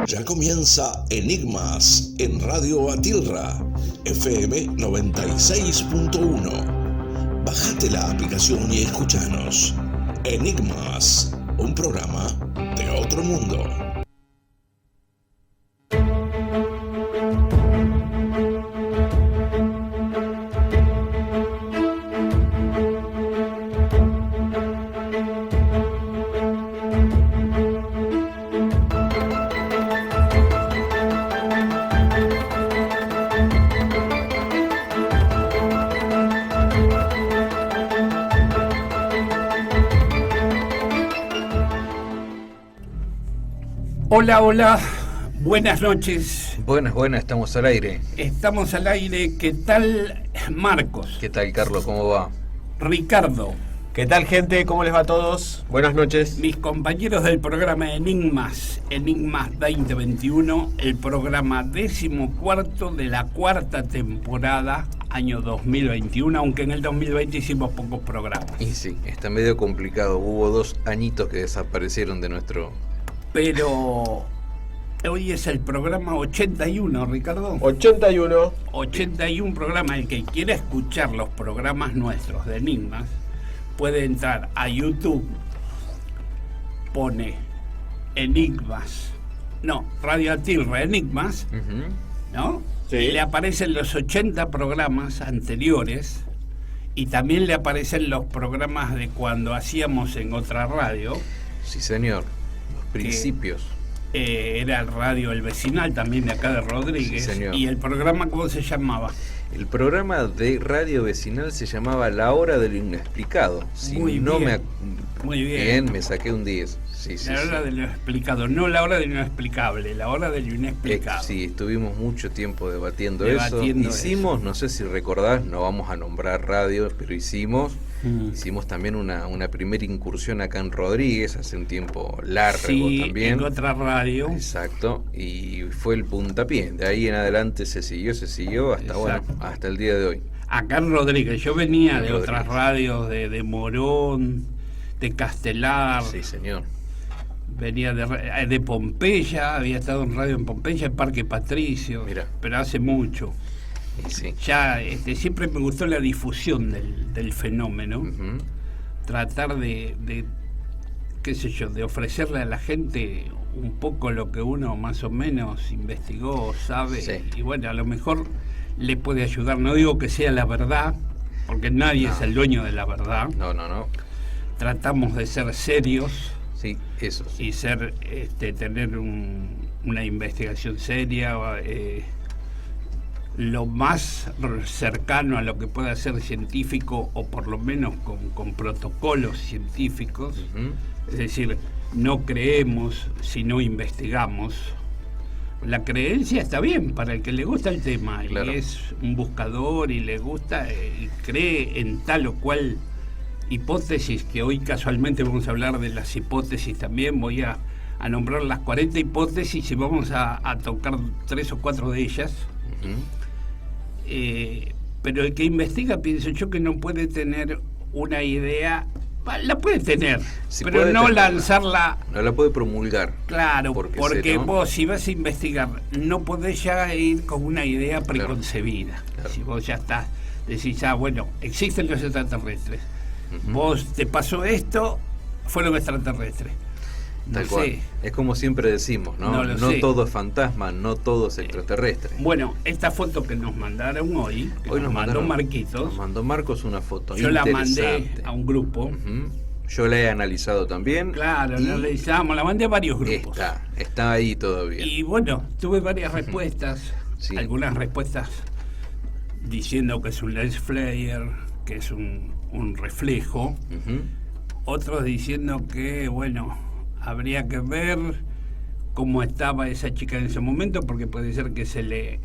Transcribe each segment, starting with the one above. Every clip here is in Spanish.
Ya comienza Enigmas en Radio Atilra, FM 96.1. Bájate la aplicación y escúchanos. Enigmas, un programa de otro mundo. Hola, hola, buenas noches. Buenas, estamos al aire. Estamos al aire. ¿Qué tal, Marcos? ¿Qué tal, Carlos? ¿Cómo va? Ricardo. ¿Qué tal, gente? ¿Cómo les va a todos? Buenas noches. Mis compañeros del programa Enigmas 2021, el programa 14º de la cuarta temporada, año 2021, aunque en el 2020 hicimos pocos programas. Y sí, está medio complicado. Hubo 2 añitos que desaparecieron de nuestro... Pero hoy es el programa 81, Ricardo. 81. 81 programas. El que quiera escuchar los programas nuestros de Enigmas puede entrar a YouTube, pone Enigmas, no, Radio Atilra Enigmas, ¿no? Sí. Y le aparecen los 80 programas anteriores y también le aparecen los programas de cuando hacíamos en otra radio. Sí, señor. Principios. Era el radio El Vecinal, también de acá de Rodríguez. Sí, señor. ¿Y el programa cómo se llamaba? El programa de Radio Vecinal se llamaba La Hora de lo Inexplicado. Muy bien. Me saqué un 10. Sí, La hora de lo explicado, no la hora de lo inexplicable, la hora de lo inexplicado. Sí, estuvimos mucho tiempo debatiendo eso. Hicimos, no sé si recordás, no vamos a nombrar radio, pero hicimos también una primera incursión acá en Rodríguez, hace un tiempo largo también. En otra radio. Exacto, y fue el puntapié. De ahí en adelante se siguió hasta hasta el día de hoy. Acá en Rodríguez, yo venía de otras radios, de Morón, de Castelar. Sí, señor. Venía de Pompeya, había estado en radio en Pompeya, en Parque Patricio. Mirá. Pero hace mucho. Sí. Ya siempre me gustó la difusión del fenómeno. Tratar de qué sé yo, de ofrecerle a la gente un poco lo que uno más o menos investigó, sabe. Sí. Y bueno, a lo mejor le puede ayudar. No digo que sea la verdad, porque nadie es el dueño de la verdad. No. Tratamos de ser serios. Sí, eso sí. Y tener una investigación seria, lo más cercano a lo que pueda ser científico, o por lo menos con protocolos científicos. Es decir, no creemos si no investigamos. La creencia está bien para el que le gusta el tema, claro, y es un buscador y le gusta y cree en tal o cual hipótesis, que hoy casualmente vamos a hablar de las hipótesis también. Voy a nombrar las 40 hipótesis y vamos a tocar 3 o 4 de ellas. Pero el que investiga, pienso yo, que no puede tener una idea. La puede tener, sí, pero puede no tenerla, lanzarla. No la puede promulgar. Claro, porque vos, si vas a investigar, no podés ya ir con una idea preconcebida. Claro. Si vos ya decís, bueno, existen los extraterrestres. Vos te pasó esto, fueron extraterrestres. Tal cual. Es como siempre decimos, ¿no? No todo es fantasma, no todo es extraterrestre. Bueno, esta foto que nos mandaron hoy nos mandó Marquitos. Nos mandó Marcos una foto. Yo la mandé a un grupo. Yo la he analizado también. Claro, la analizamos, la mandé a varios grupos. Está ahí todavía. Y bueno, tuve varias respuestas. Sí. Algunas respuestas diciendo que es un lens flare, que es un reflejo. Otros diciendo que, bueno, habría que ver cómo estaba esa chica en ese momento, porque puede ser que se le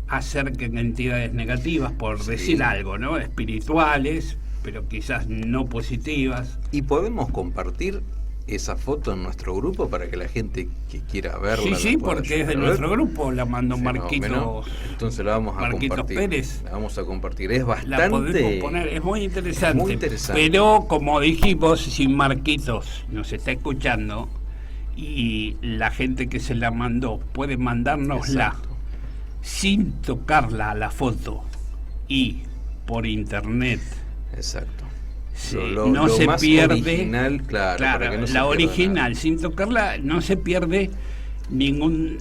acerquen entidades negativas, por decir algo, ¿no? Espirituales, pero quizás no positivas. Y podemos compartir esa foto en nuestro grupo para que la gente que quiera verla. Sí, porque es de nuestro grupo, la mandó Marquitos. Entonces la vamos a compartir. Pérez. La vamos a compartir. Es bastante. La podemos poner, es muy interesante. Pero como dijimos, si Marquitos nos está escuchando y la gente que se la mandó puede mandárnosla sin tocarla a la foto y por internet. Exacto. Sí, no se más pierde original, claro, que no la original, sin tocarla no se pierde ningún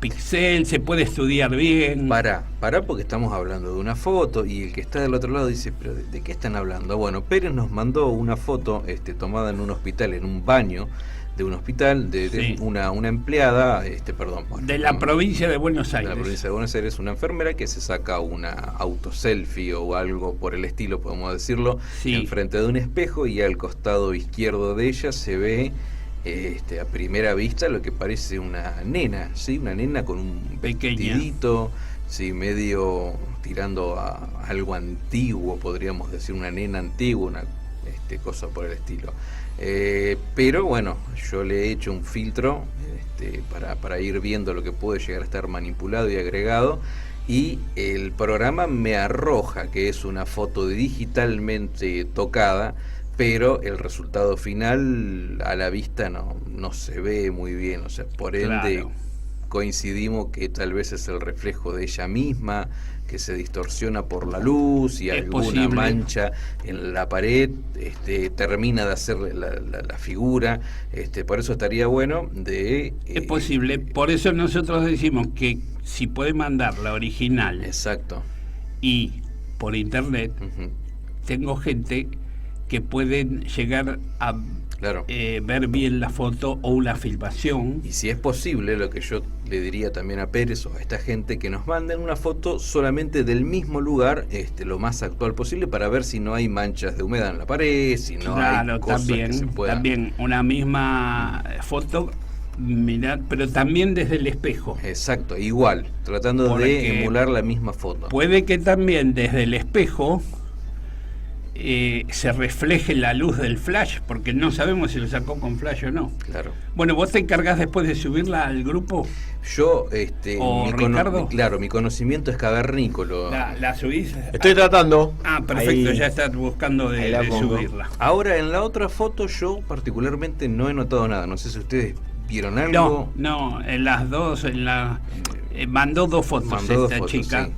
pixel, se puede estudiar bien. Pará, porque estamos hablando de una foto y el que está del otro lado dice, pero ¿de qué están hablando? Bueno, Pérez nos mandó una foto tomada en un hospital, en un baño de un hospital, de una empleada, de la provincia de Buenos Aires. De la provincia de Buenos Aires, una enfermera que se saca una autoselfie o algo por el estilo, podemos decirlo, enfrente de un espejo, y al costado izquierdo de ella se ve a primera vista lo que parece una nena, ¿sí? Una nena con un vestidito, sí, medio tirando a algo antiguo, podríamos decir, una nena antigua, una cosa por el estilo. Pero bueno, yo le he hecho un filtro para ir viendo lo que puede llegar a estar manipulado y agregado, y el programa me arroja que es una foto digitalmente tocada, pero el resultado final a la vista no se ve muy bien, o sea, por ende coincidimos que tal vez es el reflejo de ella misma, que se distorsiona por la luz y alguna mancha en la pared termina de hacer la figura, por eso estaría bueno de... es posible, por eso nosotros decimos que si puede mandar la original. Exacto. Y por internet, tengo gente que pueden llegar a ver bien la foto o una filmación. Y si es posible, lo que yo le diría también a Pérez o a esta gente, que nos manden una foto solamente del mismo lugar, lo más actual posible, para ver si no hay manchas de humedad en la pared, si no hay cosas que se puedan... También una misma foto, mirad, pero también desde el espejo. Exacto, igual, tratando de emular la misma foto. Puede que también desde el espejo se refleje la luz del flash, porque no sabemos si lo sacó con flash o no. Claro. Bueno, ¿vos te encargás después de subirla al grupo? Yo, Ricardo. Mi conocimiento es cavernícola. ¿La subís? Estoy tratando. Ah, perfecto, ya estás buscando de subirla. Ahora, en la otra foto yo particularmente no he notado nada. No sé si ustedes vieron algo. No, en las dos, mandó dos fotos chica. Sí.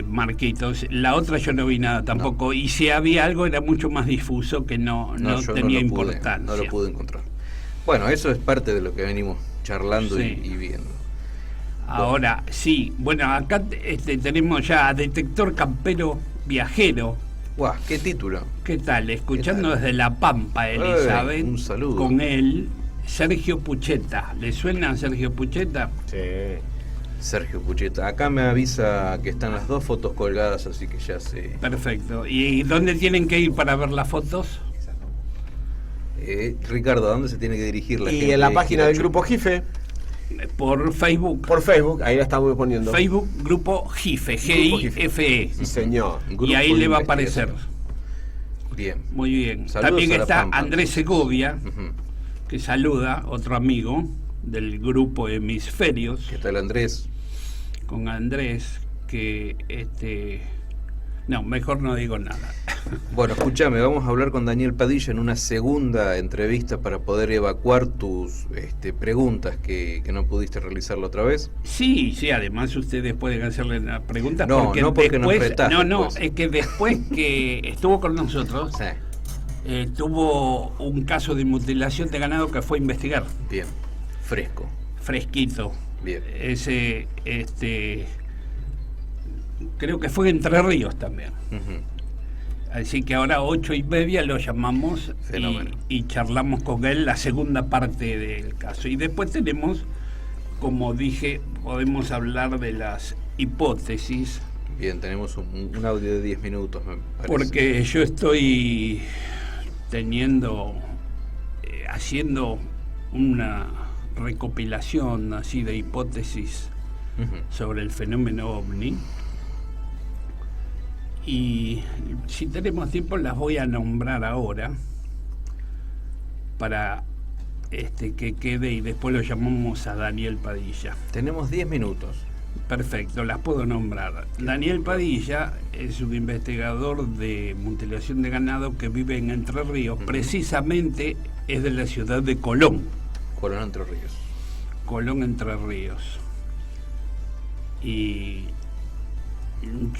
Marquitos, la otra yo no vi nada tampoco, y si había algo era mucho más difuso, que no tenía importancia. No lo pude encontrar. Bueno, eso es parte de lo que venimos charlando y viendo. Ahora, bueno, acá tenemos ya Detector Campero Viajero. ¡Guau! ¡Qué título! ¿Qué tal? Escuchando desde La Pampa, Elizabeth. Un saludo. Con él, Sergio Pucheta. ¿Le suena Sergio Pucheta? Sí. Sergio Pucheta. Acá me avisa que están las dos fotos colgadas, así que ya sé. Perfecto. ¿Y dónde tienen que ir para ver las fotos? Ricardo, ¿a dónde se tiene que dirigir la gente? Y en la página del Grupo Jife. Por Facebook. Por Facebook, ahí la estamos poniendo. Facebook, Grupo Jife, G-I-F-E. Sí, señor. Y ahí le va a aparecer. Bien. Muy bien. Saludos. También está Andrés Segovia, que saluda, otro amigo del grupo Hemisferios. ¿Qué tal, Andrés? Con Andrés, que no, mejor no digo nada. Bueno, escúchame, vamos a hablar con Daniel Padilla en una segunda entrevista para poder evacuar tus preguntas que no pudiste realizar la otra vez. Sí, además ustedes pueden hacerle las preguntas. No, porque porque después, nos retás. No, es que después que estuvo con nosotros, tuvo un caso de mutilación de ganado que fue a investigar. Bien, fresquito. Bien. Ese, creo que fue en Entre Ríos también. Así que ahora 8:30 lo llamamos y charlamos con él la segunda parte del caso. Y después tenemos, como dije, podemos hablar de las hipótesis. Bien, tenemos un audio de 10 minutos, me parece. Porque yo estoy haciendo una recopilación así de hipótesis sobre el fenómeno OVNI. Y si tenemos tiempo las voy a nombrar ahora para que quede, y después lo llamamos a Daniel Padilla. Tenemos 10 minutos. Perfecto, las puedo nombrar. Daniel Padilla es un investigador de mutilación de ganado que vive en Entre Ríos, precisamente es de la ciudad de Colón. Colón, Entre Ríos. Colón, Entre Ríos. Y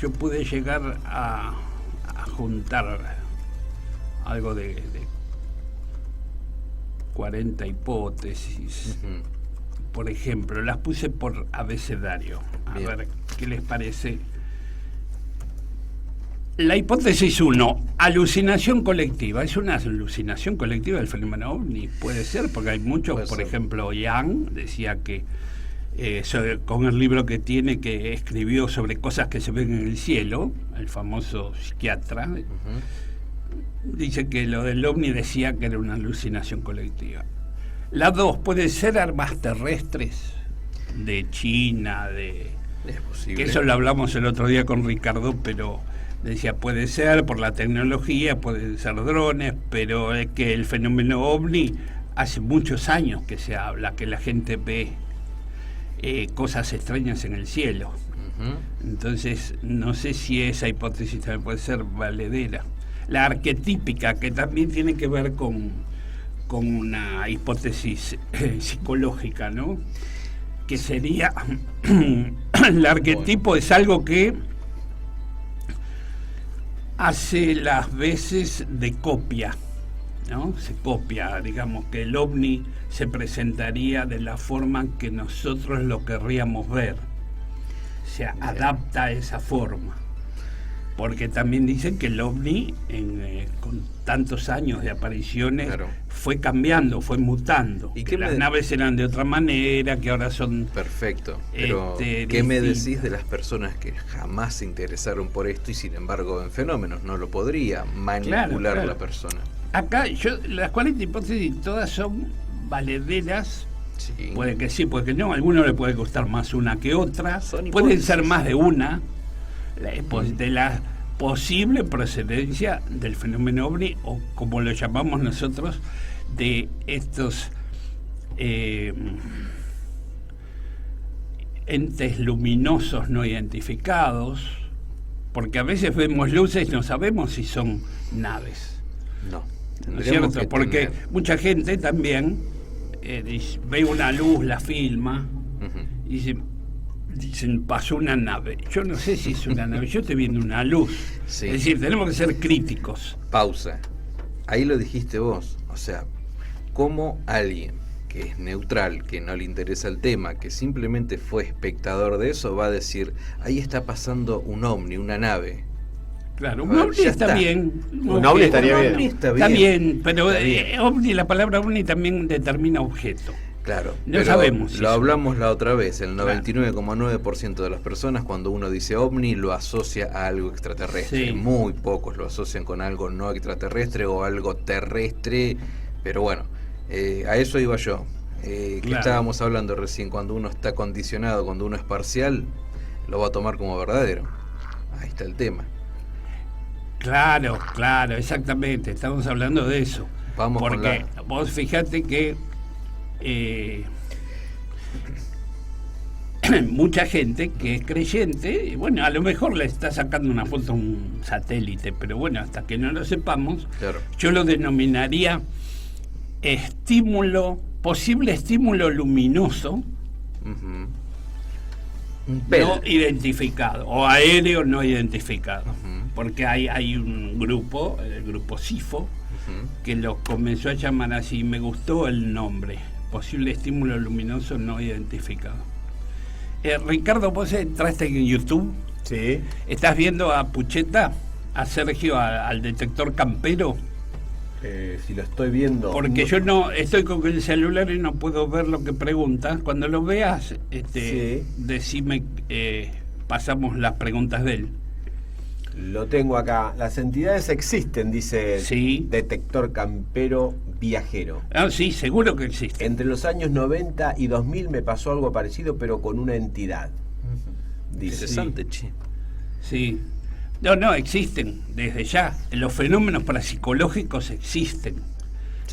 yo pude llegar a juntar algo de 40 hipótesis. Por ejemplo, las puse por abecedario. A ver qué les parece. La hipótesis 1, alucinación colectiva. ¿Es una alucinación colectiva del fenómeno ovni? Puede ser, porque hay muchos, por ejemplo, Yang decía que con el libro que tiene, que escribió sobre cosas que se ven en el cielo, el famoso psiquiatra, dice que lo del ovni decía que era una alucinación colectiva. La 2, puede ser armas terrestres de China, es posible. Que eso lo hablamos el otro día con Ricardo, pero decía, puede ser por la tecnología, pueden ser drones, pero es que el fenómeno ovni hace muchos años que se habla, que la gente ve cosas extrañas en el cielo. Entonces, no sé si esa hipótesis también puede ser valedera. La arquetípica, que también tiene que ver con una hipótesis psicológica, ¿no? Que sería, el arquetipo es algo que hace las veces de copia, ¿no? Se copia, digamos que el ovni se presentaría de la forma que nosotros lo querríamos ver, se adapta a esa forma, porque también dicen que el ovni con tantos años de apariciones fue cambiando, fue mutando, y que las naves eran de otra manera, que ahora son... Perfecto, pero ¿qué me decís de las personas que jamás se interesaron por esto y sin embargo en fenómenos? No lo podría manipular la persona. Acá, las 40 hipótesis todas son valederas. Sí. Puede que sí, puede que no. A alguno le puede gustar más una que otra. Pueden ser más de una. De la posible procedencia del fenómeno ovni, o como lo llamamos nosotros, de estos entes luminosos no identificados, porque a veces vemos luces y no sabemos si son naves. ¿No es cierto? Porque mucha gente también ve una luz, la filma, y dicen, pasó una nave. Yo no sé si es una nave, yo estoy viendo una luz. Sí. Es decir, tenemos que ser críticos. Pausa. Ahí lo dijiste vos. O sea, ¿cómo alguien que es neutral, que no le interesa el tema, que simplemente fue espectador de eso, va a decir, ahí está pasando un ovni, una nave? Claro, un ovni está bien. Un ovni estaría bien. Está bien, pero ovni, la palabra ovni también determina objeto. Claro, no sabemos. Lo hablamos la otra vez, el 99,9% de las personas cuando uno dice ovni lo asocia a algo extraterrestre. Sí. Muy pocos lo asocian con algo no extraterrestre o algo terrestre, pero bueno, a eso iba yo. Que estábamos hablando recién, cuando uno está condicionado, cuando uno es parcial, lo va a tomar como verdadero. Ahí está el tema. Claro, exactamente, estamos hablando de eso. Vamos. Porque vos fijate que mucha gente que es creyente, bueno, a lo mejor le está sacando una foto a un satélite, pero bueno, hasta que no lo sepamos, yo lo denominaría posible estímulo luminoso no identificado, o aéreo no identificado, porque hay un grupo, el grupo SIFO, que lo comenzó a llamar así, me gustó el nombre, posible estímulo luminoso no identificado. Ricardo, vos entraste en YouTube. Sí. ¿Estás viendo a Pucheta, a Sergio, al detector campero? Si lo estoy viendo. Porque yo no estoy con el celular y no puedo ver lo que preguntas. Cuando lo veas, decime, pasamos las preguntas de él. Lo tengo acá. Las entidades existen, dice sí. Detector campero viajero. Ah, sí, seguro que existen. Entre los años 90 y 2000 me pasó algo parecido, pero con una entidad. Dice. Interesante, che. Sí. No, existen desde ya. Los fenómenos parapsicológicos existen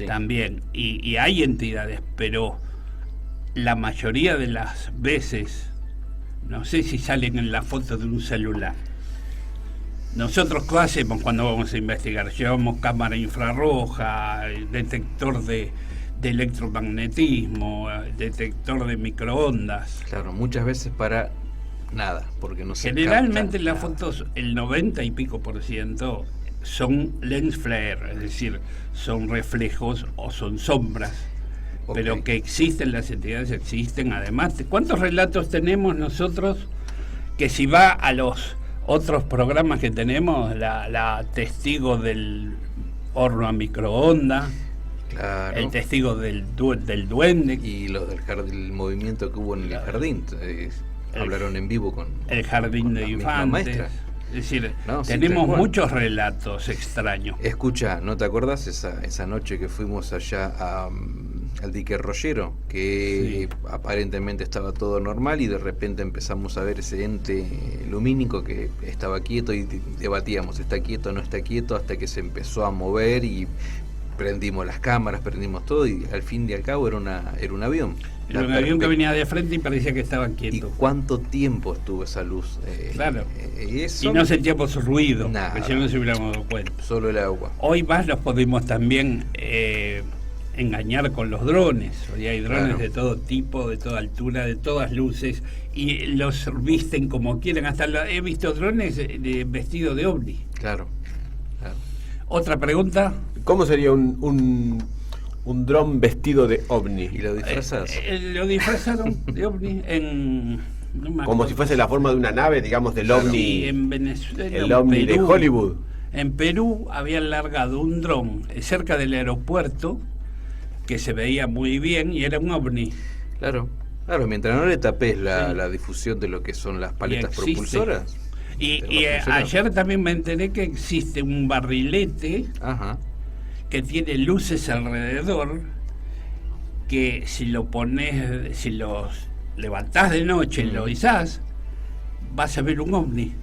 también. Y hay entidades, pero la mayoría de las veces, no sé si salen en la foto de un celular. Nosotros, ¿qué hacemos cuando vamos a investigar? Llevamos cámara infrarroja, detector de electromagnetismo, detector de microondas. Claro, muchas veces para nada, porque no se generalmente capta las fotos, el 90 y pico % son lens flare, es decir, son reflejos o son sombras. Okay. Pero que existen, las entidades existen. Además, ¿cuántos relatos tenemos nosotros que si va a los otros programas que tenemos, la testigo del horno a microondas, claro, el testigo del duende, y los del movimiento que hubo en el jardín, hablaron en vivo con el jardín con de infantes. Es decir, tenemos muchos relatos extraños. Escucha, ¿no te acordás esa noche que fuimos allá al dique Rollero? Que aparentemente estaba todo normal y de repente empezamos a ver ese ente lumínico que estaba quieto y debatíamos, ¿está quieto o no está quieto? Hasta que se empezó a mover y prendimos las cámaras, prendimos todo y al fin y al cabo era un avión. Era un avión que venía de frente y parecía que estaba quieto. ¿Y cuánto tiempo estuvo esa luz? Claro. Y no sentíamos su ruido, nada, que si no nos hubiéramos dado cuenta. Solo el agua. Hoy más los podemos también engañar con los drones. Hoy hay drones de todo tipo, de toda altura, de todas luces, y los visten como quieren. Hasta he visto drones vestidos de ovni. Claro. Otra pregunta. ¿Cómo sería un dron vestido de ovni? ¿Y lo disfrazas? Lo disfrazaron de ovni como si fuese la forma de una nave, digamos, del ovni. Sí, en Venezuela. El ovni Perú, de Hollywood. En Perú habían largado un dron cerca del aeropuerto que se veía muy bien y era un ovni. Claro, mientras no le tapes la difusión de lo que son las paletas propulsoras. Y ayer también me enteré que existe un barrilete que tiene luces alrededor, que si lo pones, si los levantás de noche y lo izás, vas a ver un ovni,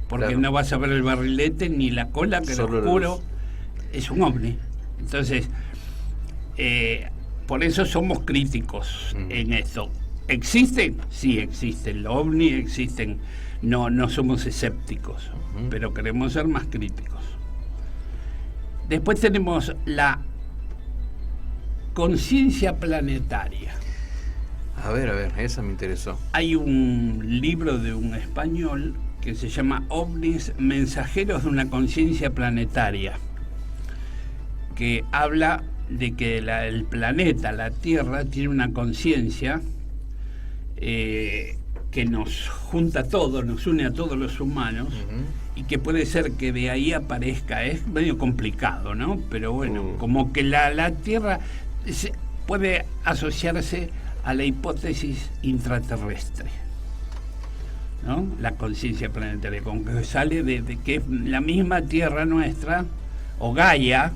porque no vas a ver el barrilete ni la cola, que lo oscuro es un ovni. Entonces, por eso somos críticos en esto. ¿Existen? Sí, existen. Los ovnis existen. No somos escépticos, pero queremos ser más críticos. Después tenemos la conciencia planetaria. A ver, esa me interesó. Hay un libro de un español que se llama OVNIs, mensajeros de una conciencia planetaria, que habla de que el planeta, la Tierra, tiene una conciencia que nos junta a todos, nos une a todos los humanos, y que puede ser que de ahí aparezca, es medio complicado, ¿no? Pero bueno, como que la Tierra puede asociarse a la hipótesis intraterrestre, ¿no? La conciencia planetaria, como que sale de que es la misma Tierra nuestra, o Gaia,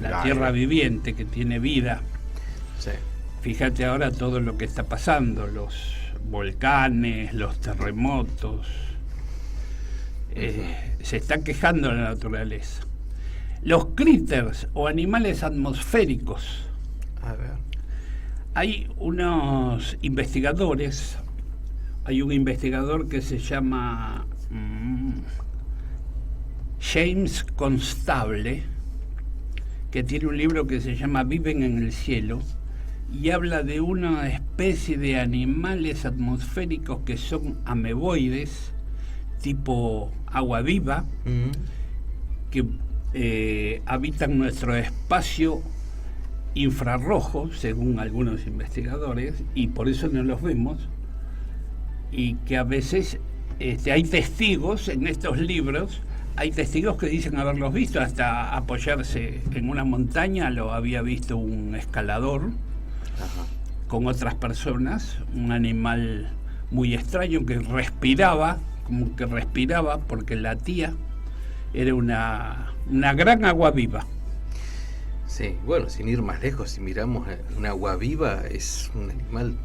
la Tierra viviente que tiene vida. Sí. Fíjate ahora todo lo que está pasando, los volcanes, los terremotos, se está quejando la naturaleza. Los critters o animales atmosféricos. A ver. Hay unos investigadores, hay un investigador que se llama James Constable, que tiene un libro que se llama Viven en el cielo, y habla de una especie de animales atmosféricos que son ameboides, tipo agua viva, que habitan nuestro espacio infrarrojo, según algunos investigadores, y por eso no los vemos, y que a veces hay testigos en estos libros, hay testigos que dicen haberlos visto, hasta apoyarse en una montaña lo había visto un escalador con otras personas, un animal muy extraño que respiraba, como que respiraba porque latía, era una gran agua viva. Sí, bueno, sin ir más lejos, si miramos una agua viva, es un animal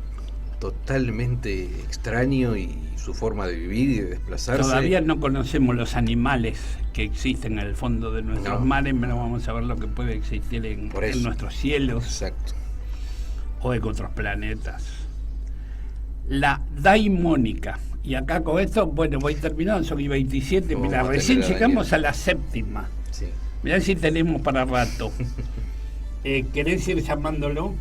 totalmente extraño y su forma de vivir y de desplazarse. Todavía no conocemos los animales que existen en el fondo de nuestros mares, pero vamos a ver lo que puede existir en nuestros cielos. Exacto. O en otros planetas. La daimónica, Y acá con esto, bueno, voy terminando, son y 27, mira, recién llegamos a la séptima. Sí. Mirá si tenemos para rato. ¿Querés ir llamándolo?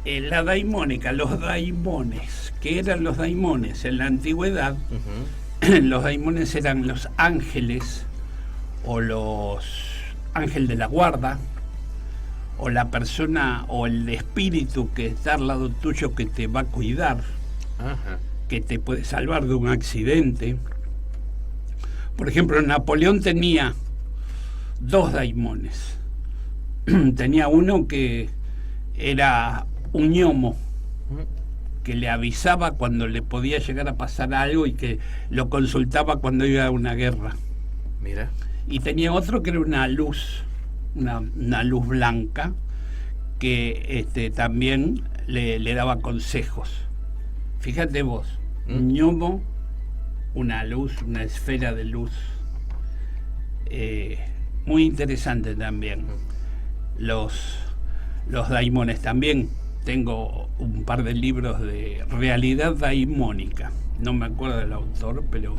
La daimónica, los daimones. ¿Qué eran los daimones? En la antigüedad, los daimones eran los ángeles, o los ángeles de la guarda, o la persona, o el espíritu que está al lado tuyo que te va a cuidar. Ajá. Que te puede salvar de un accidente. Por ejemplo, Napoleón tenía 2 daimones. Tenía uno que era un gnomo, que le avisaba cuando le podía llegar a pasar algo y que lo consultaba cuando iba a una guerra. Mira. Y tenía otro que era una luz, una luz blanca, que también le daba consejos. Fíjate vos, un gnomo, una luz, una esfera de luz. Muy interesante también. Los daimones también. Tengo un par de libros de realidad daimónica. No me acuerdo del autor, pero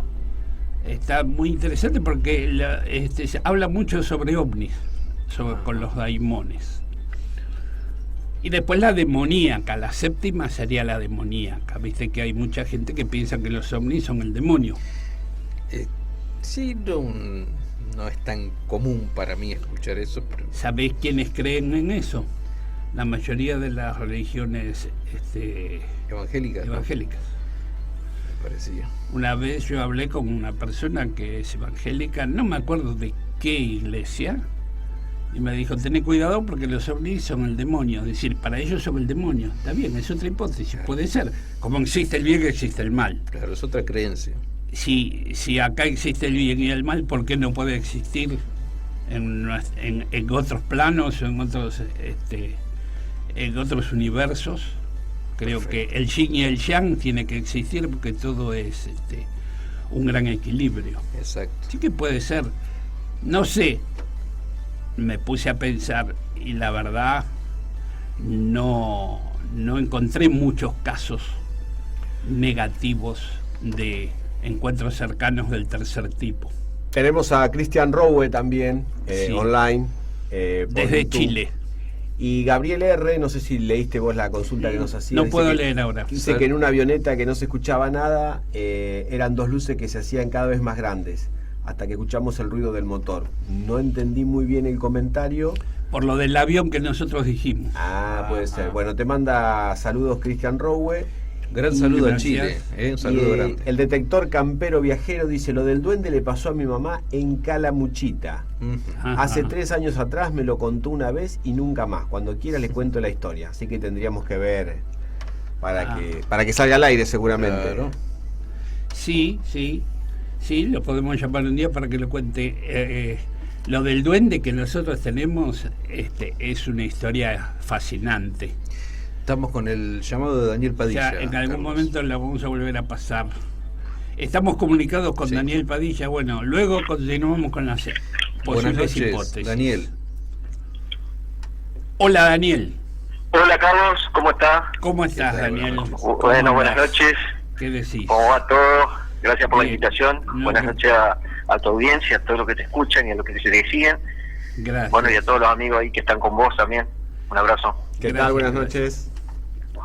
está muy interesante porque se habla mucho sobre ovnis, con los daimones. Y después la demoníaca, la séptima sería la demoníaca. Viste que hay mucha gente que piensa que los ovnis son el demonio. Sí, no es tan común para mí escuchar eso. Pero... ¿Sabés quiénes creen en eso? La mayoría de las religiones evangélicas. ¿No? Me parecía. Una vez yo hablé con una persona que es evangélica, no me acuerdo de qué iglesia, y me dijo, tené cuidado porque los ovnis son el demonio. Es decir, para ellos son el demonio. Está bien, es otra hipótesis, claro. Puede ser. Como existe el bien, existe el mal. Claro, es otra creencia. Si acá existe el bien y el mal, ¿por qué no puede existir en otros planos, en otros universos? Creo Perfecto. Que el yin y el yang tiene que existir porque todo es un gran equilibrio. Exacto. Sí que puede ser. No sé, me puse a pensar y la verdad no encontré muchos casos negativos de encuentros cercanos del tercer tipo. Tenemos a Cristian Rowe también, sí. Online. Desde YouTube. Chile. Y Gabriel R., no sé si leíste vos la consulta que nos hacía. No puedo leer ahora. Dice que en una avioneta que no se escuchaba nada, eran 2 luces que se hacían cada vez más grandes, hasta que escuchamos el ruido del motor. No entendí muy bien el comentario. Por lo del avión que nosotros dijimos. Puede ser. Bueno, te manda saludos Cristian Rowe. Gran saludo a Chile, un saludo grande. El detector campero viajero dice, lo del duende le pasó a mi mamá en Calamuchita. Hace 3 años atrás me lo contó una vez y nunca más. Cuando quiera le cuento la historia. Así que tendríamos que ver para que salga al aire seguramente. Claro. Sí, lo podemos llamar un día para que lo cuente. Lo del duende que nosotros tenemos es una historia fascinante. Estamos con el llamado de Daniel Padilla. Ya, en algún momento la vamos a volver a pasar. Estamos comunicados con Daniel Padilla. Bueno, luego continuamos con las posibles hipótesis. Daniel. Hola, Daniel. Hola, Carlos. ¿Cómo estás? ¿Cómo estás, Daniel? Bueno, buenas noches. ¿Qué decís? ¿Cómo va todo? Gracias por la invitación. No, buenas noches a tu audiencia, a todos los que te escuchan y a los que te siguen. Gracias. Bueno, y a todos los amigos ahí que están con vos también. Un abrazo. ¿Qué tal? Buenas noches.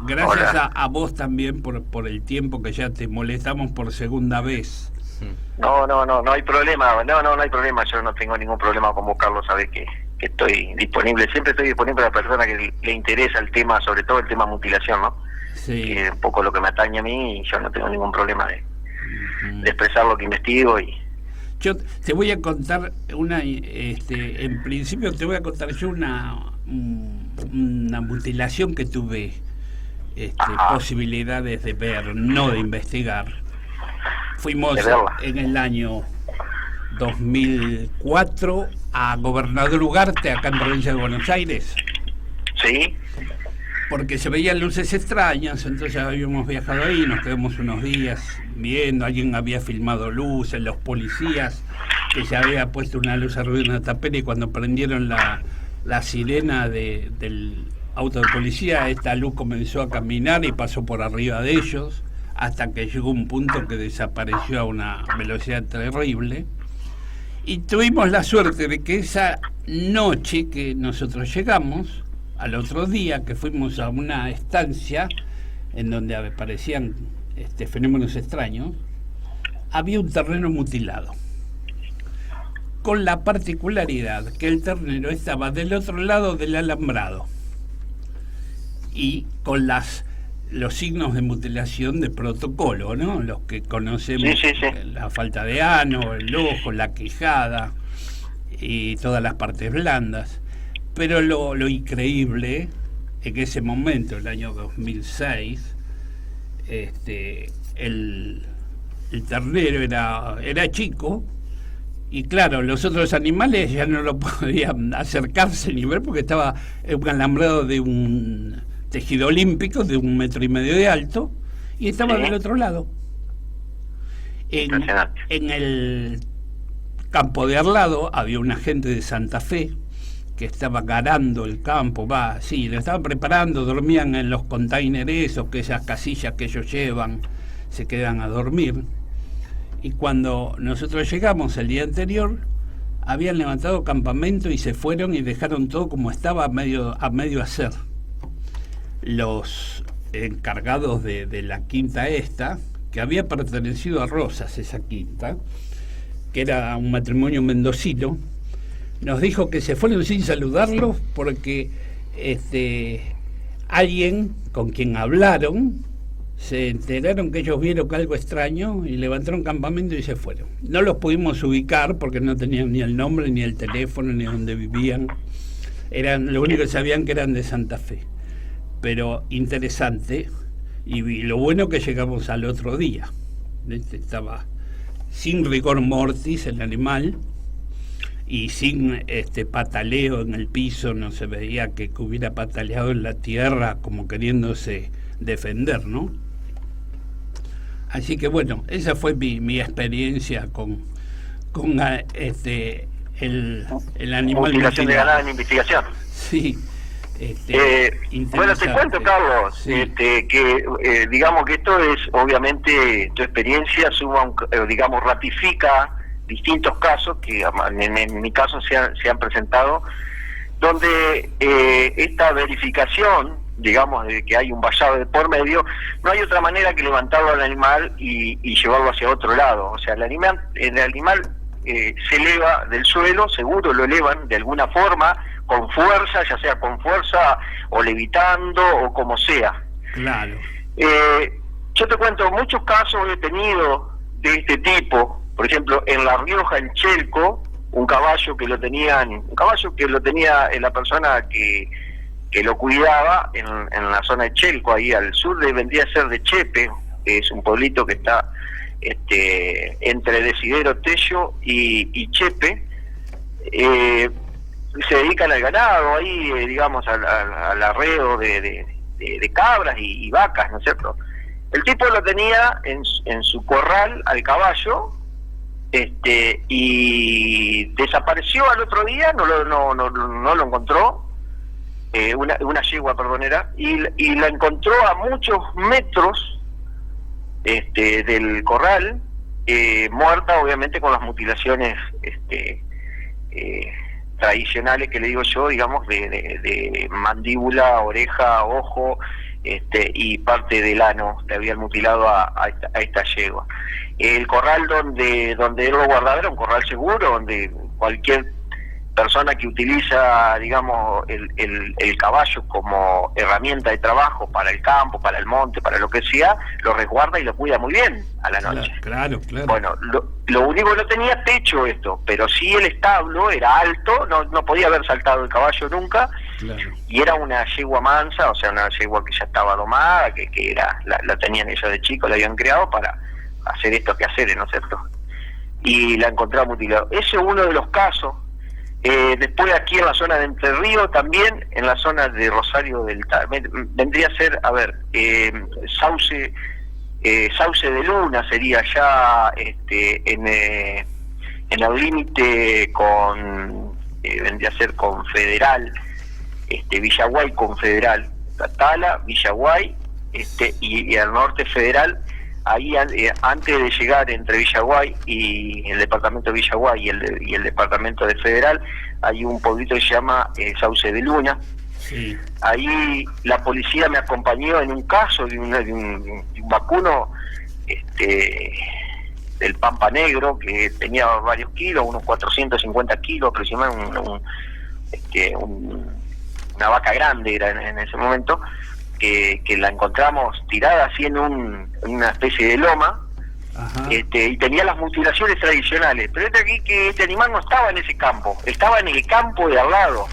Gracias a vos también por el tiempo que ya te molestamos por segunda vez. No hay problema. No hay problema. Yo no tengo ningún problema con vos, Carlos. Sabés que estoy disponible. Siempre estoy disponible a la persona que le interesa el tema, sobre todo el tema mutilación, ¿no? Sí. Que es un poco lo que me atañe a mí y yo no tengo ningún problema de expresar lo que investigo. Y yo te voy a contar en principio te voy a contar yo una mutilación que tuve posibilidades de ver, no de investigar. Fuimos en el año 2004 a Gobernador Ugarte, acá en provincia de Buenos Aires. Sí. Porque se veían luces extrañas, entonces habíamos viajado ahí, nos quedamos unos días viendo, alguien había filmado luces, los policías, que se había puesto una luz arriba de una tapera y cuando prendieron la sirena del auto de policía, esta luz comenzó a caminar y pasó por arriba de ellos. hasta que llegó un punto que desapareció a una velocidad terrible. Y tuvimos la suerte de que esa noche que nosotros llegamos, al otro día que fuimos a una estancia en donde aparecían fenómenos extraños, había un ternero mutilado, con la particularidad que el ternero estaba del otro lado del alambrado y con los signos de mutilación de protocolo, ¿no? Los que conocemos, sí. La falta de ano, el ojo, la quijada y todas las partes blandas. Pero lo increíble en ese momento, el año 2006, el ternero era chico, y claro, los otros animales ya no lo podían acercarse ni ver porque estaba un alambrado de un tejido olímpico de 1,5 metros de alto, y estaba del otro lado. En el campo de al lado había un agente de Santa Fe que estaba garando el campo, lo estaban preparando, dormían en los containers esos, que esas casillas que ellos llevan, se quedan a dormir. Y cuando nosotros llegamos el día anterior, habían levantado campamento y se fueron y dejaron todo como estaba a medio hacer. Los encargados de la quinta esta, que había pertenecido a Rosas, esa quinta, que era un matrimonio mendocino, nos dijo que se fueron sin saludarlos porque alguien con quien hablaron se enteraron que ellos vieron algo extraño y levantaron campamento y se fueron. No los pudimos ubicar porque no tenían ni el nombre, ni el teléfono, ni dónde vivían. Lo único que sabían que eran de Santa Fe. Pero interesante, y lo bueno que llegamos al otro día. Estaba sin rigor mortis el animal y sin pataleo en el piso, no se veía que hubiera pataleado en la tierra como queriéndose defender, ¿no? Así que bueno, esa fue mi experiencia con el animal. Mutilación de ganado en investigación. Sí. Bueno, te cuento, Carlos, sí. Que digamos que esto es, obviamente, tu experiencia ratifica distintos casos que en mi caso se han presentado, donde esta verificación, digamos, de que hay un vallado de por medio, no hay otra manera que levantarlo al animal y llevarlo hacia otro lado. O sea, el animal se eleva del suelo, seguro lo elevan de alguna forma, con fuerza, ya sea con fuerza o levitando o como sea. Claro. Yo te cuento, muchos casos he tenido de este tipo. Por ejemplo, en La Rioja, en Chelco, un caballo que lo tenía la persona que lo cuidaba en la zona de Chelco, ahí al sur vendría a ser de Chepe, que es un pueblito que está entre Desidero, Tello y Chepe. Se dedican al ganado ahí, digamos, al arreo de cabras y vacas, ¿no es cierto? El tipo lo tenía en su corral al caballo, y desapareció al otro día, no lo encontró, una yegua, perdonera, y la encontró a muchos metros del corral, muerta, obviamente, con las mutilaciones tradicionales que le digo yo, digamos, de mandíbula, oreja, ojo, y parte del ano, le habían mutilado a esta yegua. El corral donde él lo guardaba era un corral seguro, donde cualquier persona que utiliza, digamos, el caballo como herramienta de trabajo para el campo, para el monte, para lo que sea, lo resguarda y lo cuida muy bien a la noche. Claro. Bueno, lo único que no tenía techo esto, pero sí el establo era alto, no podía haber saltado el caballo nunca, claro. Y era una yegua mansa, o sea, una yegua que ya estaba domada, que era la tenían ellos de chico, la habían creado para hacer estos quehaceres, ¿no es cierto? Y la encontraron mutilada. Ese es uno de los casos. Después aquí en la zona de Entre Ríos, también en la zona de Rosario del vendría a ser, Sauce de Luna sería ya en el límite con vendría a ser con Federal, Villaguay con Federal, Tala, Villaguay, y al norte Federal. ahí antes de llegar entre Villaguay y el departamento de Villaguay y el departamento de Federal, hay un pueblito que se llama Sauce de Luna. Sí. Ahí la policía me acompañó en un caso de un vacuno del Pampa Negro, que tenía varios kilos, unos 450 kilos aproximadamente, una vaca grande era en ese momento, que la encontramos tirada así en una especie de loma. Y tenía las mutilaciones tradicionales, pero este animal no estaba en ese campo, estaba en el campo de al lado.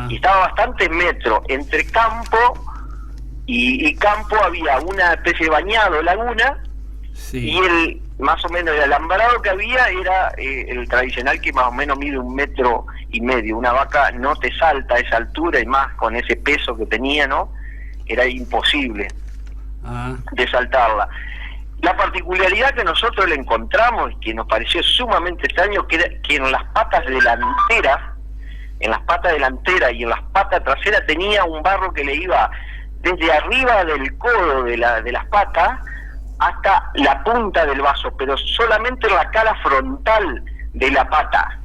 Y estaba a bastantes metros entre campo y campo. Había una especie de bañado, laguna, sí. Y el más o menos el alambrado que había era el tradicional, que más o menos mide 1,5 metros. Una vaca no te salta a esa altura, y más con ese peso que tenía, ¿no? Era imposible de saltarla. La particularidad que nosotros le encontramos y que nos pareció sumamente extraño, que en las patas delanteras, y en las patas traseras, tenía un barro que le iba desde arriba del codo de las patas hasta la punta del vaso, pero solamente en la cara frontal de la pata,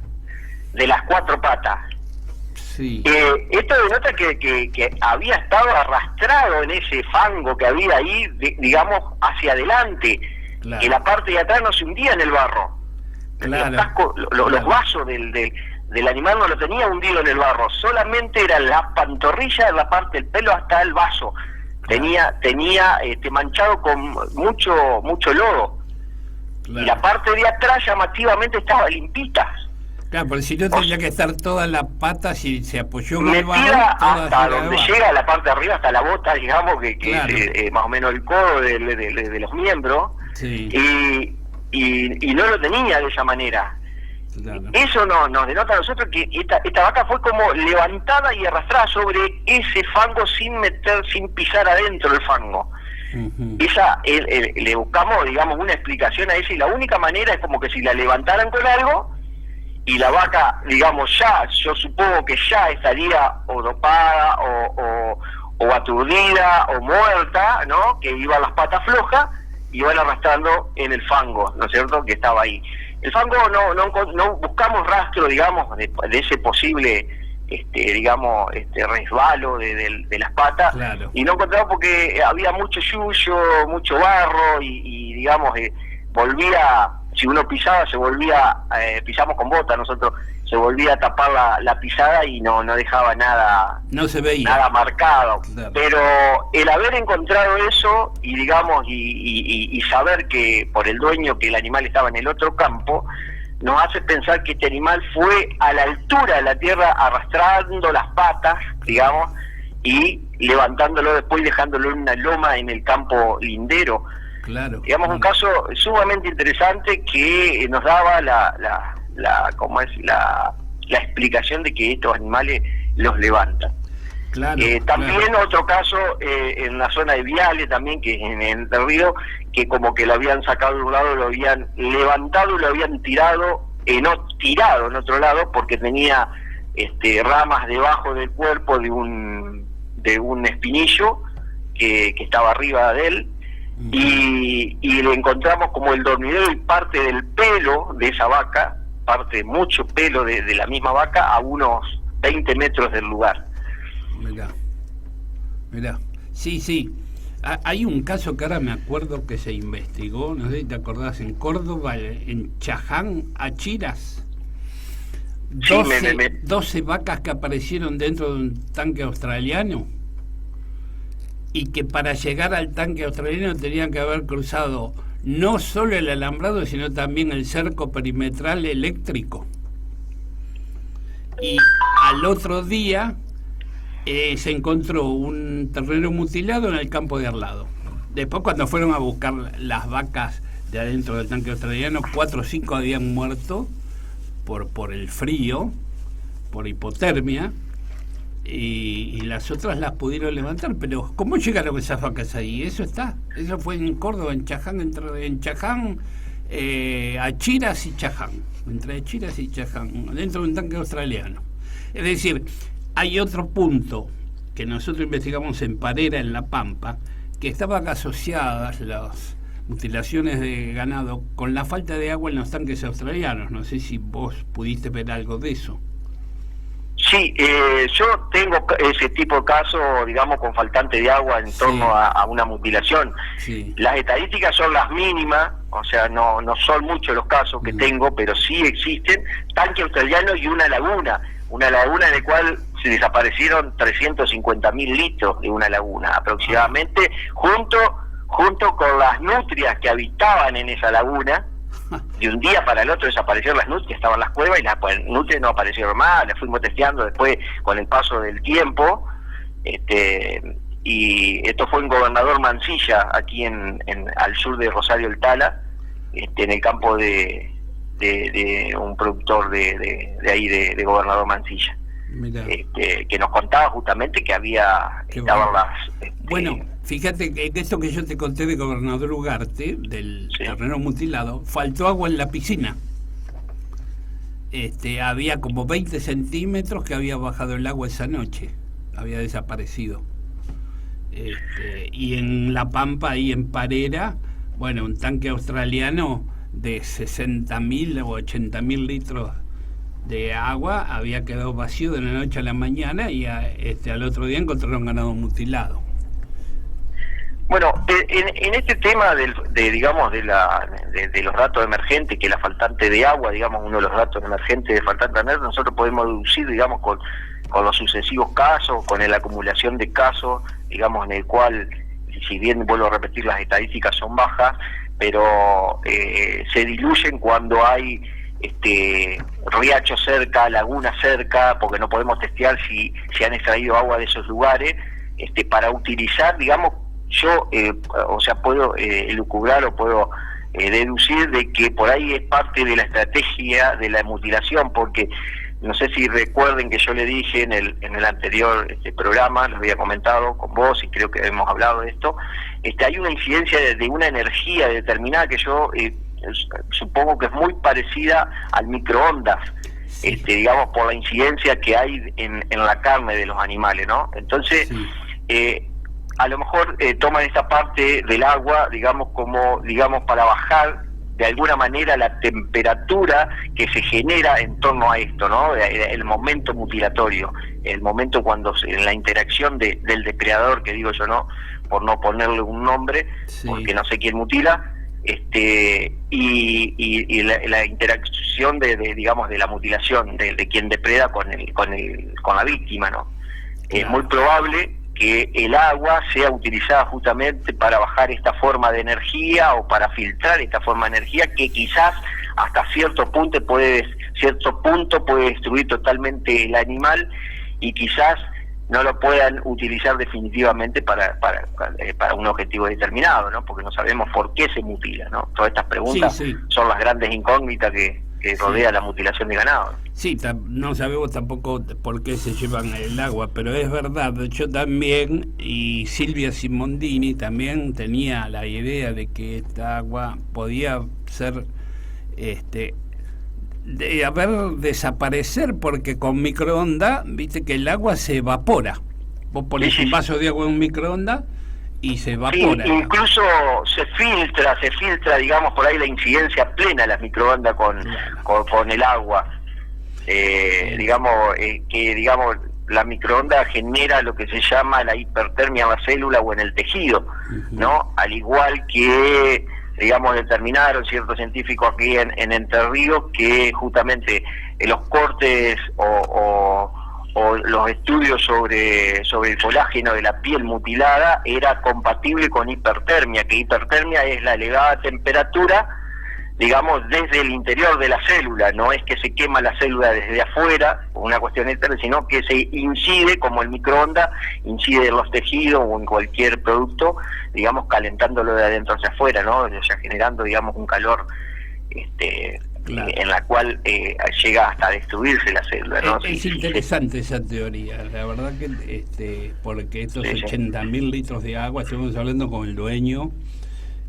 de las 4 patas. Sí. Esto denota que había estado arrastrado en ese fango que había ahí, digamos, hacia adelante, claro. Que la parte de atrás no se hundía en el barro. Claro. Los vasos del animal no lo tenía hundido en el barro, solamente era la pantorrilla, la parte del pelo hasta el vaso. Tenía manchado con mucho lodo. Claro. Y la parte de atrás llamativamente estaba limpita. Claro, porque si no tendría que estar toda la pata, si se apoyó en el metida hasta donde llega la parte de arriba, hasta la bota, digamos, que claro. Es más o menos el codo de los miembros. Sí. Y no lo tenía de esa manera. Claro. Eso nos denota a nosotros que esta vaca fue como levantada y arrastrada sobre ese fango sin pisar adentro del fango. Uh-huh. Le buscamos, digamos, una explicación a eso, y la única manera es como que si la levantaran con algo, y la vaca, digamos, yo supongo que ya estaría o dopada o aturdida o muerta, ¿no? Que iban las patas flojas y iban arrastrando en el fango, ¿no es cierto?, que estaba ahí. El fango no buscamos rastro, digamos, de ese posible resbalo de las patas. Claro. Y no encontramos porque había mucho yuyo, mucho barro y digamos, volvía, si uno pisaba, se volvía, pisamos con bota nosotros, se volvía a tapar la pisada y no dejaba nada, no se veía nada marcado. Claro. Pero el haber encontrado eso y digamos y saber que por el dueño que el animal estaba en el otro campo, nos hace pensar que este animal fue a la altura de la tierra arrastrando las patas, digamos, y levantándolo después y dejándolo en una loma en el campo lindero. Claro. Digamos, un caso sumamente interesante que nos daba la explicación de que estos animales los levantan. Claro, también claro. Otro caso en la zona de Viale también, que en el río, que como que lo habían sacado de un lado, lo habían levantado y lo habían tirado en otro lado, porque tenía ramas debajo del cuerpo de un espinillo que estaba arriba de él. Y le encontramos como el dormidero y parte del pelo de esa vaca, mucho pelo de la misma vaca, a unos 20 metros del lugar. Mirá. Sí. Hay un caso que ahora me acuerdo que se investigó, no sé si te acordás, en Córdoba, en Chaján, Achiras. 12 vacas que aparecieron dentro de un tanque australiano, y que para llegar al tanque australiano tenían que haber cruzado no solo el alambrado, sino también el cerco perimetral eléctrico. Y al otro día se encontró un terreno mutilado en el campo de al lado. Después, cuando fueron a buscar las vacas de adentro del tanque australiano, 4 o 5 habían muerto por el frío, por hipotermia, y las otras las pudieron levantar. Pero ¿cómo llegaron esas vacas ahí? Eso fue en Córdoba, en Chaján, en Chaján, Achiras y Chaján, entre Achiras y Chaján, dentro de un tanque australiano. Es decir, hay otro punto que nosotros investigamos en Parera, en La Pampa, que estaban asociadas los mutilaciones de ganado con la falta de agua en los tanques australianos. No sé si vos pudiste ver algo de eso. Sí, yo tengo ese tipo de casos, digamos, con faltante de agua en torno a una mutilación. Sí. Las estadísticas son las mínimas, o sea, no son muchos los casos que tengo, pero sí existen tanque australiano y una laguna en la cual se desaparecieron 350.000 litros de una laguna aproximadamente, junto con las nutrias que habitaban en esa laguna. De un día para el otro desaparecieron las nutrias, estaban las cuevas y las nutrias no aparecieron más, las fuimos testeando después con el paso del tiempo, y esto fue en Gobernador Mansilla, aquí al sur de Rosario el Tala, en el campo de un productor de ahí de Gobernador Mansilla, que nos contaba justamente que estaban las... Bueno, fíjate que esto que yo te conté de Gobernador Ugarte, del terreno mutilado, faltó agua en la piscina. Había como 20 centímetros que había bajado el agua esa noche, había desaparecido. Y en La Pampa, ahí en Parera, bueno, un tanque australiano de 60.000 o 80.000 litros de agua había quedado vacío de la noche a la mañana, y al otro día encontraron ganado mutilado. Bueno, en este tema de los datos emergentes, que es la faltante de agua, digamos, uno de los datos emergentes de faltante de agua, nosotros podemos deducir, digamos, con los sucesivos casos, con la acumulación de casos, digamos, en el cual, si bien vuelvo a repetir, las estadísticas son bajas, pero se diluyen cuando hay riacho cerca, laguna cerca, porque no podemos testear si han extraído agua de esos lugares, para utilizar, digamos, yo, puedo elucubrar o puedo deducir de que por ahí es parte de la estrategia de la mutilación, porque no sé si recuerden que yo le dije en el anterior programa, lo había comentado con vos y creo que hemos hablado de esto, hay una incidencia de una energía determinada que yo supongo que es muy parecida al microondas, digamos, por la incidencia que hay en la carne de los animales, ¿no? Entonces, a lo mejor toman esta parte del agua, digamos, para bajar de alguna manera la temperatura que se genera en torno a esto, ¿no? El momento mutilatorio, el momento cuando en la interacción del depredador, que digo yo, ¿no? Por no ponerle un nombre, porque no sé quién mutila, y la interacción digamos, de la mutilación de quien depreda con la víctima, ¿no? Es muy probable que el agua sea utilizada justamente para bajar esta forma de energía o para filtrar esta forma de energía que quizás hasta cierto punto puede destruir totalmente el animal y quizás no lo puedan utilizar definitivamente para un objetivo determinado, ¿no? Porque no sabemos por qué se mutila, ¿no? Todas estas preguntas son las grandes incógnitas que rodea la mutilación de ganado. Sí, no sabemos tampoco por qué se llevan el agua, pero es verdad, yo también, y Silvia Simondini también tenía la idea de que esta agua podía ser, desaparecer, porque con microondas, viste que el agua se evapora. Vos ponés un vaso de agua en un microondas y se evapora. Sí, incluso se filtra, digamos, por ahí la incidencia plena de las microondas con el agua. Digamos, la microonda genera lo que se llama la hipertermia en la célula o en el tejido, ¿no? Al igual que, digamos, determinaron ciertos científicos aquí en Entre Ríos que justamente los cortes o los estudios sobre el colágeno de la piel mutilada era compatible con hipertermia, que hipertermia es la elevada temperatura, digamos, desde el interior de la célula, no es que se quema la célula desde afuera, una cuestión externa, sino que se incide, como el microondas, incide en los tejidos o en cualquier producto, digamos, calentándolo de adentro hacia afuera, ¿no? O sea, generando, digamos, un calor en la cual llega hasta destruirse la célula, ¿no? Es interesante esa teoría, la verdad que porque estos 80.000 litros de agua, estuvimos hablando con el dueño,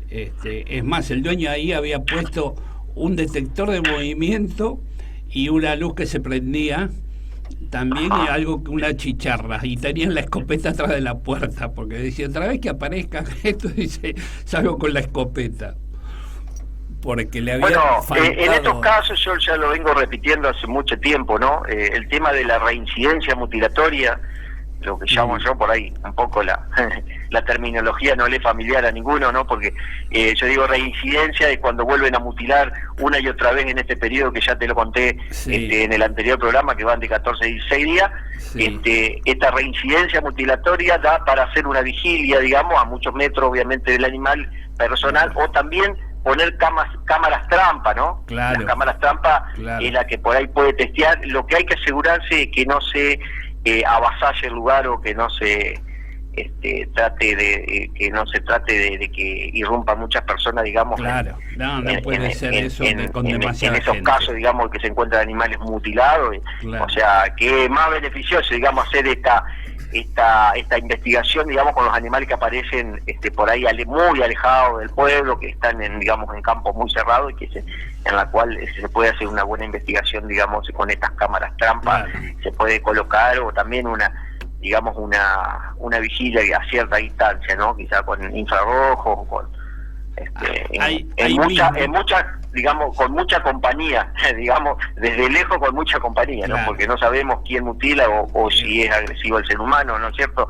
es más, el dueño ahí había puesto un detector de movimiento y una luz que se prendía también algo, una chicharra, y tenían la escopeta atrás de la puerta, porque decía, otra vez que aparezca esto, dice, salgo con la escopeta. Porque le había faltado... en estos casos yo ya lo vengo repitiendo hace mucho tiempo, ¿no? El tema de la reincidencia mutilatoria, lo que llamo yo por ahí, un poco la terminología no le es familiar a ninguno, ¿no? Porque yo digo reincidencia es cuando vuelven a mutilar una y otra vez en este periodo que ya te lo conté en el anterior programa, que van de 14 a 16 días. Esta reincidencia mutilatoria da para hacer una vigilia, digamos, a muchos metros obviamente del animal personal, o también poner cámaras trampa, ¿no? Claro. Las cámaras trampa es la que por ahí puede testear. Lo que hay que asegurarse es que no se avasalle el lugar, o que no se trate de que irrumpan muchas personas, digamos. Claro, no puede ser eso con demasiada en esos gente. casos, digamos, que se encuentran animales mutilados. Claro. O sea, que es más beneficioso, digamos, hacer esta investigación, digamos, con los animales que aparecen por ahí muy alejados del pueblo, que están en campos muy cerrados, y en la cual se puede hacer una buena investigación, digamos, con estas cámaras trampa. Claro. Se puede colocar, o también una vigilia a cierta distancia, ¿no? Quizá con infrarrojos, con muchas, digamos, con mucha compañía, digamos, desde lejos con mucha compañía, ¿no? Claro. Porque no sabemos quién mutila o si es agresivo al ser humano, ¿no es cierto?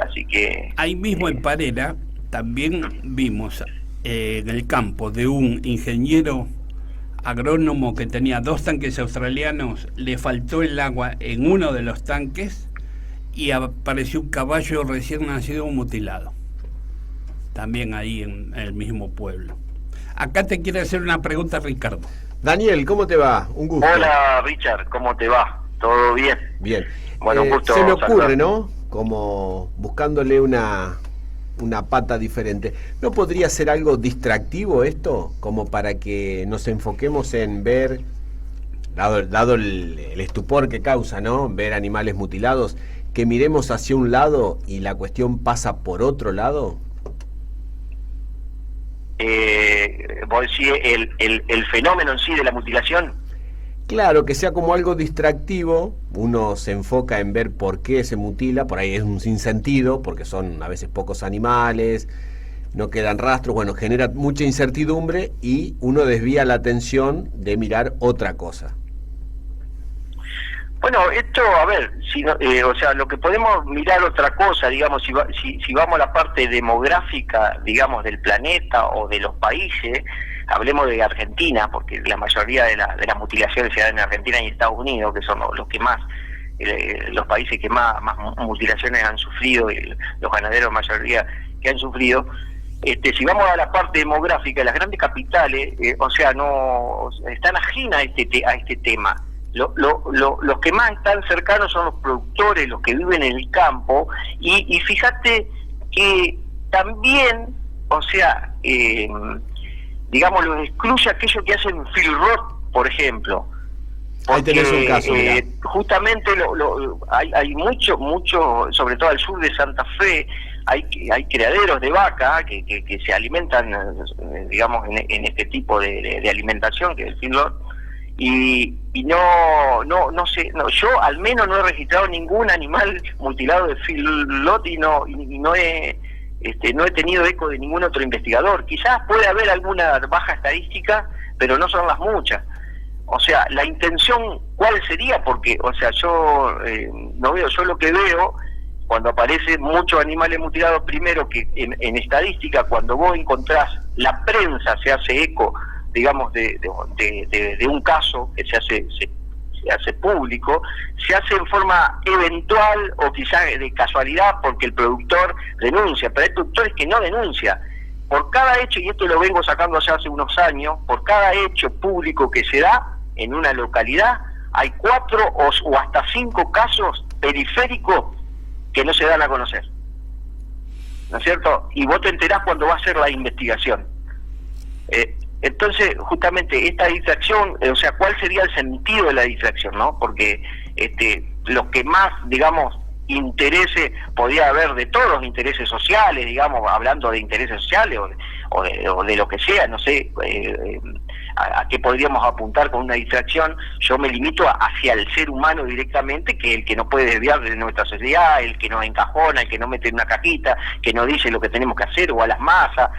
Así que... Ahí mismo en Parera también vimos en el campo de un ingeniero agrónomo que tenía 2 tanques australianos, le faltó el agua en uno de los tanques y apareció un caballo recién nacido mutilado. También ahí en el mismo pueblo. Acá te quiere hacer una pregunta Ricardo. Daniel, ¿cómo te va? Un gusto. Hola Richard, ¿cómo te va? ¿Todo bien? Bien. Bueno, un gusto. Se me ocurre, ¿no? Como buscándole una pata diferente. ¿No podría ser algo distractivo esto? Como para que nos enfoquemos en ver, dado el estupor que causa, ¿no? Ver animales mutilados, que miremos hacia un lado y la cuestión pasa por otro lado. ¿Vos decís el fenómeno en sí de la mutilación? Claro, que sea como algo distractivo, uno se enfoca en ver por qué se mutila, por ahí es un sinsentido, porque son a veces pocos animales, no quedan rastros, bueno, genera mucha incertidumbre y uno desvía la atención de mirar otra cosa. Bueno, esto, a ver, o sea, lo que podemos mirar otra cosa, digamos, si vamos a la parte demográfica, digamos, del planeta o de los países, hablemos de Argentina, porque la mayoría de las mutilaciones se dan en Argentina y Estados Unidos, que son los que más, los países que más mutilaciones han sufrido, y los ganaderos mayoría que han sufrido. Si vamos a la parte demográfica, las grandes capitales, o sea, no están ajenas a este tema. Los que más están cercanos son los productores, los que viven en el campo, y fíjate que también, o sea, digamos, los excluye aquellos que hacen field rot, por ejemplo. Porque, ahí tenés un caso, justamente hay mucho, sobre todo al sur de Santa Fe, hay criaderos de vaca que se alimentan, digamos, en este tipo de alimentación, que es el field rot. Y no sé, yo al menos no he registrado ningún animal mutilado de feedlot y no he tenido eco de ningún otro investigador. Quizás puede haber alguna baja estadística, pero no son las muchas. O sea, la intención, ¿cuál sería? Porque, o sea, yo no veo, yo lo que veo cuando aparecen muchos animales mutilados, primero que en estadística, cuando vos encontrás, la prensa se hace eco, digamos, de un caso que se hace público, se hace en forma eventual o quizás de casualidad porque el productor denuncia, pero hay productores que no denuncian. Por cada hecho, y esto lo vengo sacando ya hace unos años, por cada hecho público que se da en una localidad, hay 4 o hasta 5 casos periféricos que no se dan a conocer, ¿no es cierto? Y vos te enterás cuando va a hacer la investigación. Entonces, justamente esta distracción, o sea, ¿cuál sería el sentido de la distracción, no? Porque los que más, digamos, intereses podía haber de todos los intereses sociales, digamos, hablando de intereses sociales o de lo que sea, no sé a qué podríamos apuntar con una distracción. Yo me limito hacia el ser humano directamente, que es el que no puede desviar de nuestra sociedad, el que nos encajona, el que no mete en una cajita, que nos dice lo que tenemos que hacer, o a las masas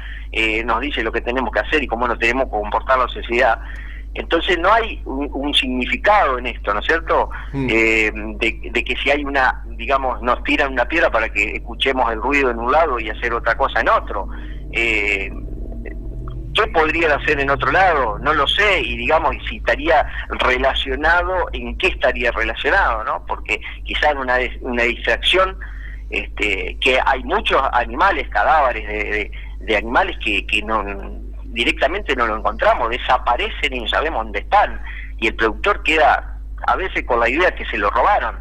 nos dice lo que tenemos que hacer y cómo nos tenemos que comportar la sociedad. Entonces no hay un significado en esto, ¿no es cierto? De que si hay digamos, nos tiran una piedra para que escuchemos el ruido en un lado y hacer otra cosa en otro. ¿Qué podrían hacer en otro lado? No lo sé, y digamos, si estaría relacionado, ¿en qué estaría relacionado, no? Porque quizás una distracción, que hay muchos animales, cadáveres de animales que no directamente no lo encontramos, desaparecen y no sabemos dónde están, y el productor queda a veces con la idea que se lo robaron,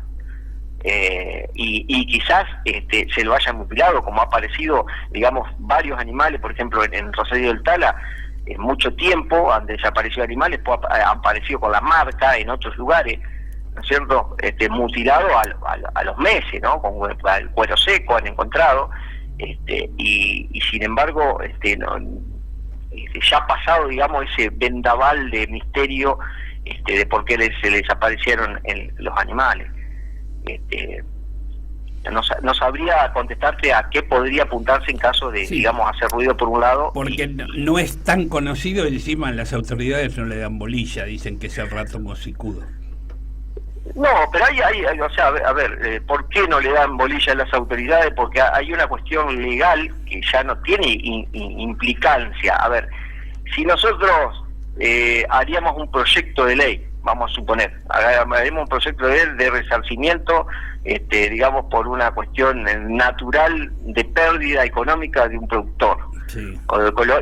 y quizás se lo hayan mutilado, como ha aparecido, digamos, varios animales, por ejemplo en Rosario del Tala, en mucho tiempo han desaparecido animales, pues han aparecido con las marcas en otros lugares, ¿no es cierto? Mutilado a los meses, ¿no? Con el cuero seco han encontrado, y sin embargo ya ha pasado, digamos, ese vendaval de misterio de por qué se les desaparecieron los animales. No sabría contestarte a qué podría apuntarse en caso de, digamos, hacer ruido por un lado. Porque no es tan conocido, encima las autoridades no le dan bolilla, dicen que es el ratón hocicudo. No, pero hay o sea, a ver, ¿por qué no le dan bolilla a las autoridades? Porque hay una cuestión legal que ya no tiene implicancia. A ver, si nosotros haríamos un proyecto de ley, vamos a suponer, haremos un proyecto de ley de resarcimiento, digamos, por una cuestión natural de pérdida económica de un productor. Sí.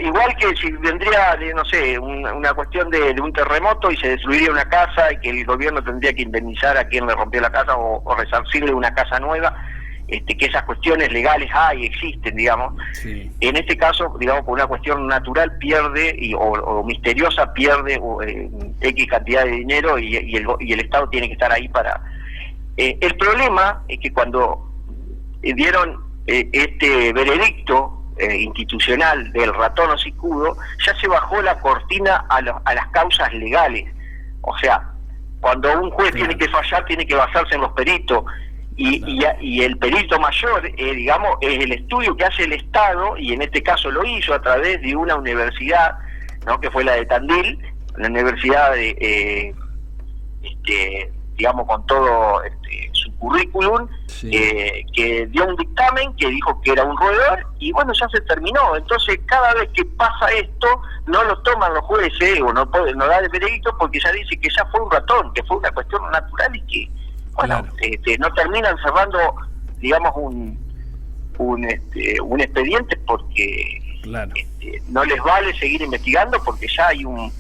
Igual que si vendría, no sé, una cuestión de un terremoto y se destruiría una casa y que el gobierno tendría que indemnizar a quien le rompió la casa o resarcirle una casa nueva, que esas cuestiones legales existen, digamos. Sí. En este caso, digamos, por una cuestión natural pierde o misteriosa pierde X cantidad de dinero y el Estado tiene que estar ahí para... el problema es que cuando dieron este veredicto institucional del ratón hocicudo, ya se bajó la cortina a las causas legales. O sea, cuando un juez tiene que fallar, tiene que basarse en los peritos, y el perito mayor, digamos, es el estudio que hace el Estado, y en este caso lo hizo a través de una universidad, ¿no?, que fue la de Tandil, la universidad digamos, con todo su currículum, sí, que dio un dictamen que dijo que era un roedor, y bueno, ya se terminó. Entonces, cada vez que pasa esto, no lo toman los jueces, o no da el veredicto, porque ya dice que ya fue un ratón, que fue una cuestión natural, y que, bueno, claro, no terminan cerrando, digamos, un expediente, porque claro, no les vale seguir investigando, porque ya hay un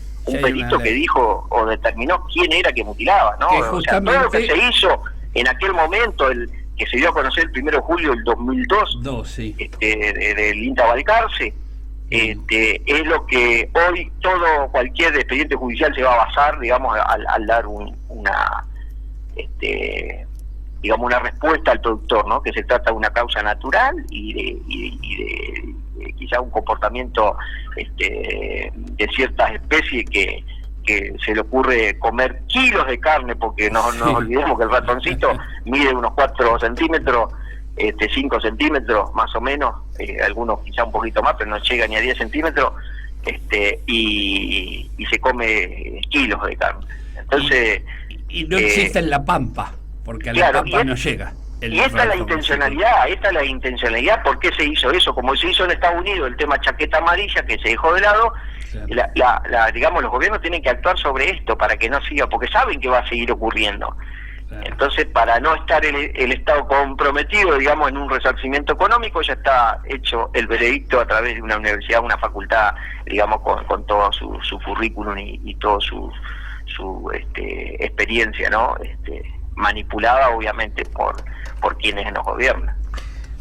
perito que dijo o determinó quién era que mutilaba, ¿no? O sea, todo lo que se hizo en aquel momento, que se dio a conocer el 1 de julio del 2002, sí, del INTA Balcarce, es lo que hoy cualquier expediente judicial se va a basar, digamos, al dar digamos, una respuesta al productor, ¿no? Que se trata de una causa natural y de quizá un comportamiento de ciertas especies que se le ocurre comer kilos de carne, porque no nos olvidemos que el ratoncito mide unos 4 centímetros, 5 centímetros más o menos, algunos quizá un poquito más, pero no llega ni a 10 centímetros, y se come kilos de carne. Entonces, y no existe en la Pampa, porque a la Pampa no llega. Y esta es la intencionalidad, ¿por qué se hizo eso? Como se hizo en Estados Unidos el tema chaqueta amarilla, que se dejó de lado, claro, digamos, los gobiernos tienen que actuar sobre esto para que no siga, porque saben que va a seguir ocurriendo. Claro. Entonces, para no estar el Estado comprometido, digamos, en un resarcimiento económico, ya está hecho el veredicto a través de una universidad, una facultad, digamos, con todo su currículum y todo su experiencia, ¿no? Manipulada obviamente por quienes nos gobiernan.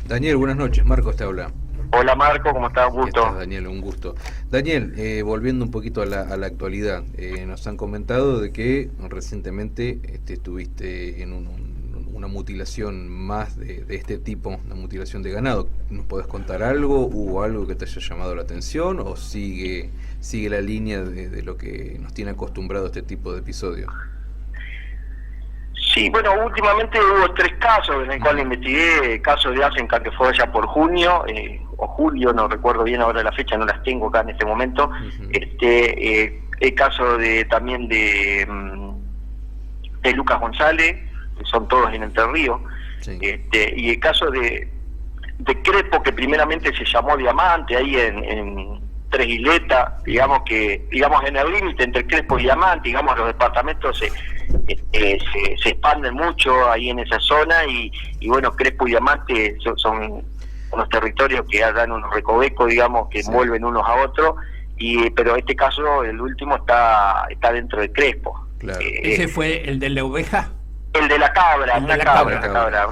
Daniel, buenas noches, Marcos te habla. Hola Marco, ¿cómo estás? Un gusto. ¿Qué tal, Daniel? Un gusto. Daniel, volviendo un poquito a la actualidad, nos han comentado de que recientemente estuviste en una mutilación más de este tipo, una mutilación de ganado. ¿Nos podés contar algo? ¿Hubo algo que te haya llamado la atención o sigue la línea de lo que nos tiene acostumbrado este tipo de episodios? Sí, bueno, últimamente hubo 3 casos en el cual investigué, casos de Asenca que fue allá por junio o julio, no recuerdo bien ahora la fecha, no las tengo acá en este momento. El caso también de Lucas González, que son todos en Entre Ríos, sí. Y el caso de Crespo, que primeramente se llamó Diamante, ahí en Tres Isletas, digamos en el límite entre Crespo y Diamante, digamos los departamentos se expanden mucho ahí en esa zona y bueno, Crespo y Diamante son unos territorios que dan unos recovecos, digamos, que envuelven unos a otros, pero este caso, el último, está dentro de Crespo. Claro. ¿Ese fue el de la oveja? El de la cabra, una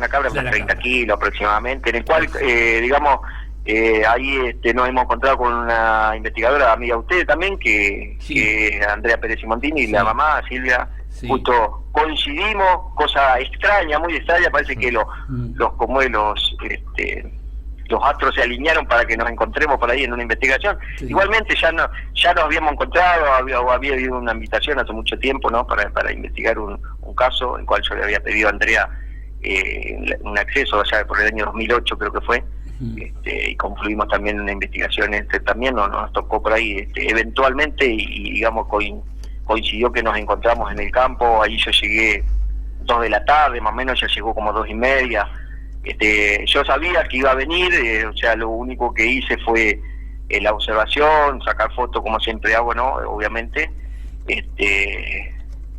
cabra de 30 kilos aproximadamente, en el cual, ahí nos hemos encontrado con una investigadora amiga de ustedes también, que es Andrea Pérez Simontini, y la mamá, Silvia, justo coincidimos, cosa extraña, muy extraña, parece que los astros se alinearon para que nos encontremos por ahí en una investigación. Sí. Igualmente ya nos habíamos encontrado, había habido una invitación hace mucho tiempo, ¿no? para investigar un caso, en el cual yo le había pedido a Andrea un acceso allá por el año 2008 creo que fue, y concluimos también una investigación, también nos tocó por ahí eventualmente y digamos coincidió que nos encontramos en el campo. Ahí yo llegué 2 de la tarde, más o menos, ya llegó como 2:30. Yo sabía que iba a venir, o sea, lo único que hice fue la observación, sacar fotos como siempre hago, ¿no? Obviamente,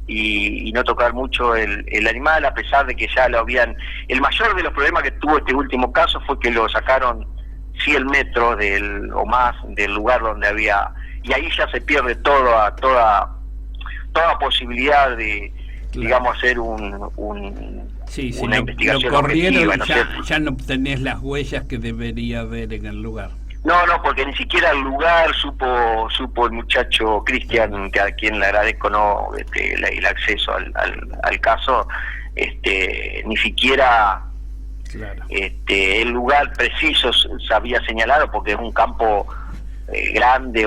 y no tocar mucho el animal, a pesar de que ya lo habían... El mayor de los problemas que tuvo este último caso fue que lo sacaron 100 metros o más del lugar donde había... Y ahí ya se pierde toda posibilidad de, digamos, hacer una investigación corrieron, objetiva, ya no tenés las huellas que debería haber en el lugar. No, porque ni siquiera el lugar supo el muchacho Cristian, a quien le agradezco el acceso al caso, ni siquiera el lugar preciso se había señalado, porque es un campo grande,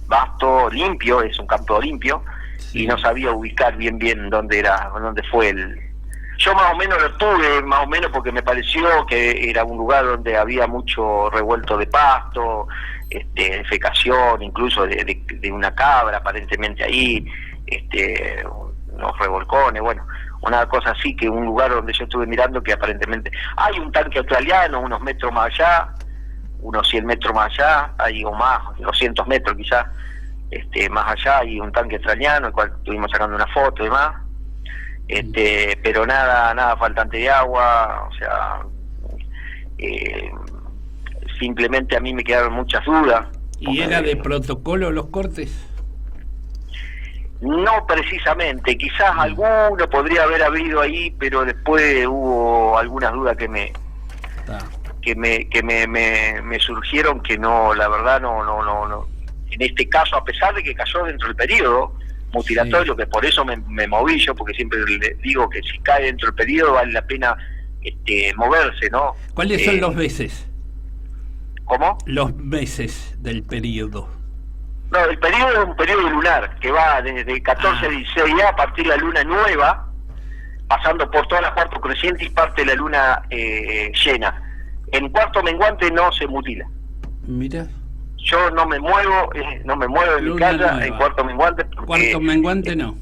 vasto, limpio, es un campo limpio, y no sabía ubicar bien dónde fue el... Yo más o menos lo tuve, porque me pareció que era un lugar donde había mucho revuelto de pasto, defecación, incluso de una cabra aparentemente ahí, unos revolcones, bueno, una cosa así, que un lugar donde yo estuve mirando que aparentemente hay un tanque australiano unos metros más allá, unos 100 metros más allá, o más, 200 metros quizás, más allá hay un tanque australiano, el cual estuvimos sacando una foto y demás. Pero nada faltante de agua, o sea, simplemente a mí me quedaron muchas dudas. ¿Y era de protocolo los cortes? No precisamente, quizás alguno podría haber habido ahí, pero después hubo algunas dudas que me surgieron, que no, la verdad no. En este caso, a pesar de que cayó dentro del periodo mutilatorio, que por eso me moví yo, porque siempre le digo que si cae dentro del periodo vale la pena moverse, ¿no? ¿Cuáles son los meses? ¿Cómo? Los meses del periodo. No, el periodo es un periodo lunar que va desde el 14 a 16 a partir de la luna nueva, pasando por toda la cuarto creciente y parte de la luna llena. En cuarto menguante no se mutila. Mira. Yo no me muevo de mi casa nueva. En cuarto menguante. Cuarto menguante no.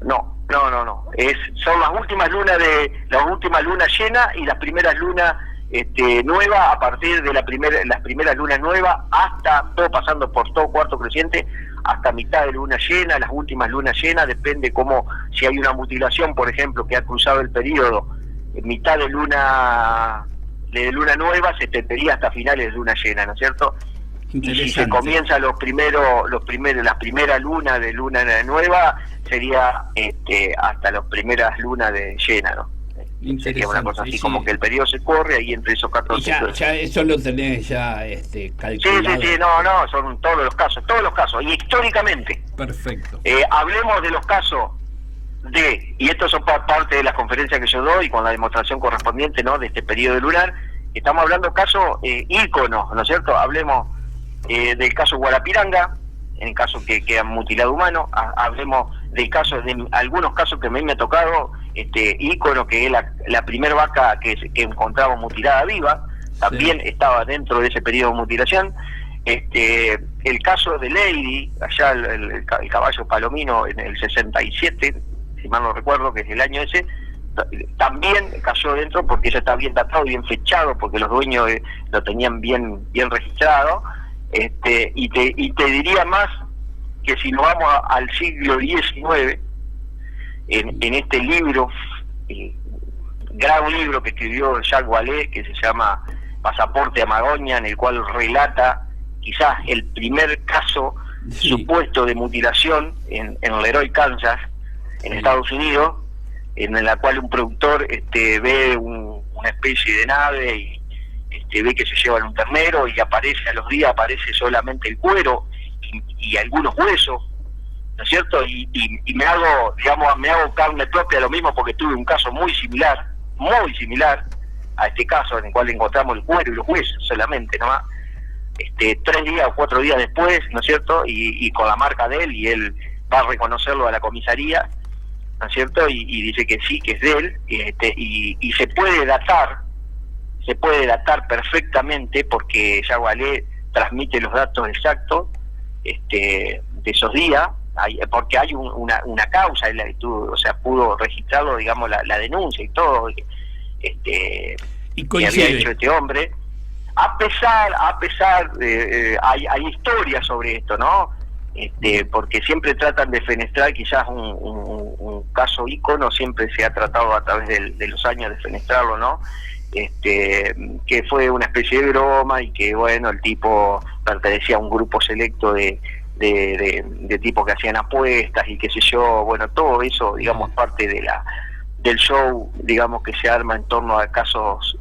No. Son las últimas lunas llenas y las primeras lunas nuevas, a partir de las primeras lunas nuevas hasta todo, pasando por todo cuarto creciente hasta mitad de luna llena, las últimas lunas llenas, depende si hay una mutilación, por ejemplo, que ha cruzado el periodo en mitad de luna nueva, se extendería hasta finales de luna llena, ¿no es cierto? Y si se comienza las primeras lunas de luna nueva, sería hasta las primeras lunas de llena, ¿no? Sería una cosa así, como que el periodo se corre ahí entre esos 14. Ya eso lo tenés ya calculado. Sí, no, son todos los casos, y históricamente. Perfecto. Hablemos de los casos y esto son parte de las conferencias que yo doy con la demostración correspondiente, ¿no?, de este periodo lunar. Estamos hablando de casos íconos, ¿no es cierto? Hablemos del caso Guarapiranga, en el caso que han mutilado humanos. Hablemos del caso de algunos casos que a mí me ha tocado, ícono, que es la primer vaca que encontramos mutilada viva, también estaba dentro de ese periodo de mutilación. El caso de Lady, allá el caballo palomino en el 67, si mal no recuerdo, que es el año ese, también cayó dentro porque ya está bien datado y bien fechado, porque los dueños lo tenían bien registrado. Y te diría más que si nos vamos al siglo XIX, en este libro, gran libro que escribió Jacques Vallée, que se llama Pasaporte a Magonia, en el cual relata quizás el primer caso supuesto de mutilación en Leroy, Kansas, en Estados Unidos, en la cual un productor ve una especie de nave y ve que se llevan un ternero, y aparece a los días, aparece solamente el cuero y algunos huesos, ¿no es cierto? Y me hago carne propia lo mismo, porque tuve un caso muy similar a este caso, en el cual encontramos el cuero y los huesos solamente, nomás. 3 días o 4 días después, ¿no es cierto? Y con la marca de él, y él va a reconocerlo a la comisaría, ¿no es cierto? Y dice que sí, que es de él, y se puede datar perfectamente, porque ya Vallée transmite los datos exactos de esos días, porque hay una causa, o sea, pudo registrarlo, digamos, la denuncia y todo, que había hecho este hombre. A pesar hay historias sobre esto, ¿no? Porque siempre tratan de fenestrar quizás un caso ícono, siempre se ha tratado a través de los años de fenestrarlo, ¿no? Que fue una especie de broma, y que, bueno, el tipo pertenecía a un grupo selecto de tipos que hacían apuestas y qué sé yo. Bueno, todo eso, digamos, parte del show, digamos, que se arma en torno a casos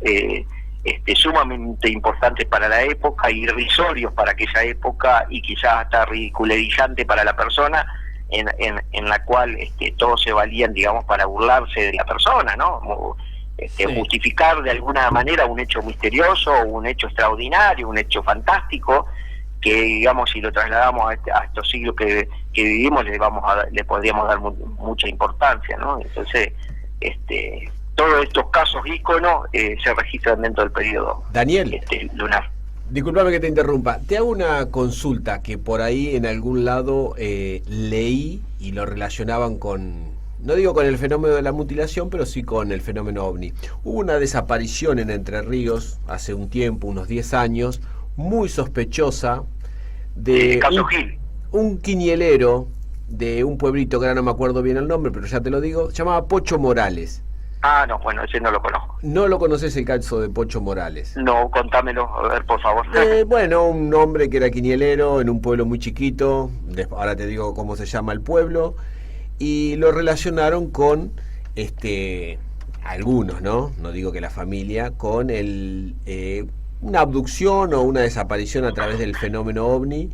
sumamente importantes para la época, irrisorios para aquella época, y quizás hasta ridiculizante para la persona, en la cual todos se valían, digamos, para burlarse de la persona, ¿no? Justificar de alguna manera un hecho misterioso, un hecho extraordinario, un hecho fantástico, que, digamos, si lo trasladamos a estos siglos que vivimos, le podríamos dar mucha importancia, ¿no? Entonces, todos estos casos íconos se registran dentro del periodo Daniel, lunar. Disculpame que te interrumpa, te hago una consulta que por ahí en algún lado leí y lo relacionaban con, no digo con el fenómeno de la mutilación, pero sí con el fenómeno ovni. Hubo una desaparición en Entre Ríos hace un tiempo, unos 10 años, muy sospechosa, de un quinielero de un pueblito que ahora no me acuerdo bien el nombre, pero ya te lo digo, se llamaba Pocho Morales. Ah, no, bueno, ese no lo conozco. ¿No lo conoces, el caso de Pocho Morales? No, contámelo, a ver, por favor. Bueno, un hombre que era quinielero en un pueblo muy chiquito, ahora te digo cómo se llama el pueblo, y lo relacionaron con, algunos, ¿no? No digo que la familia, con una abducción o una desaparición a través del fenómeno ovni.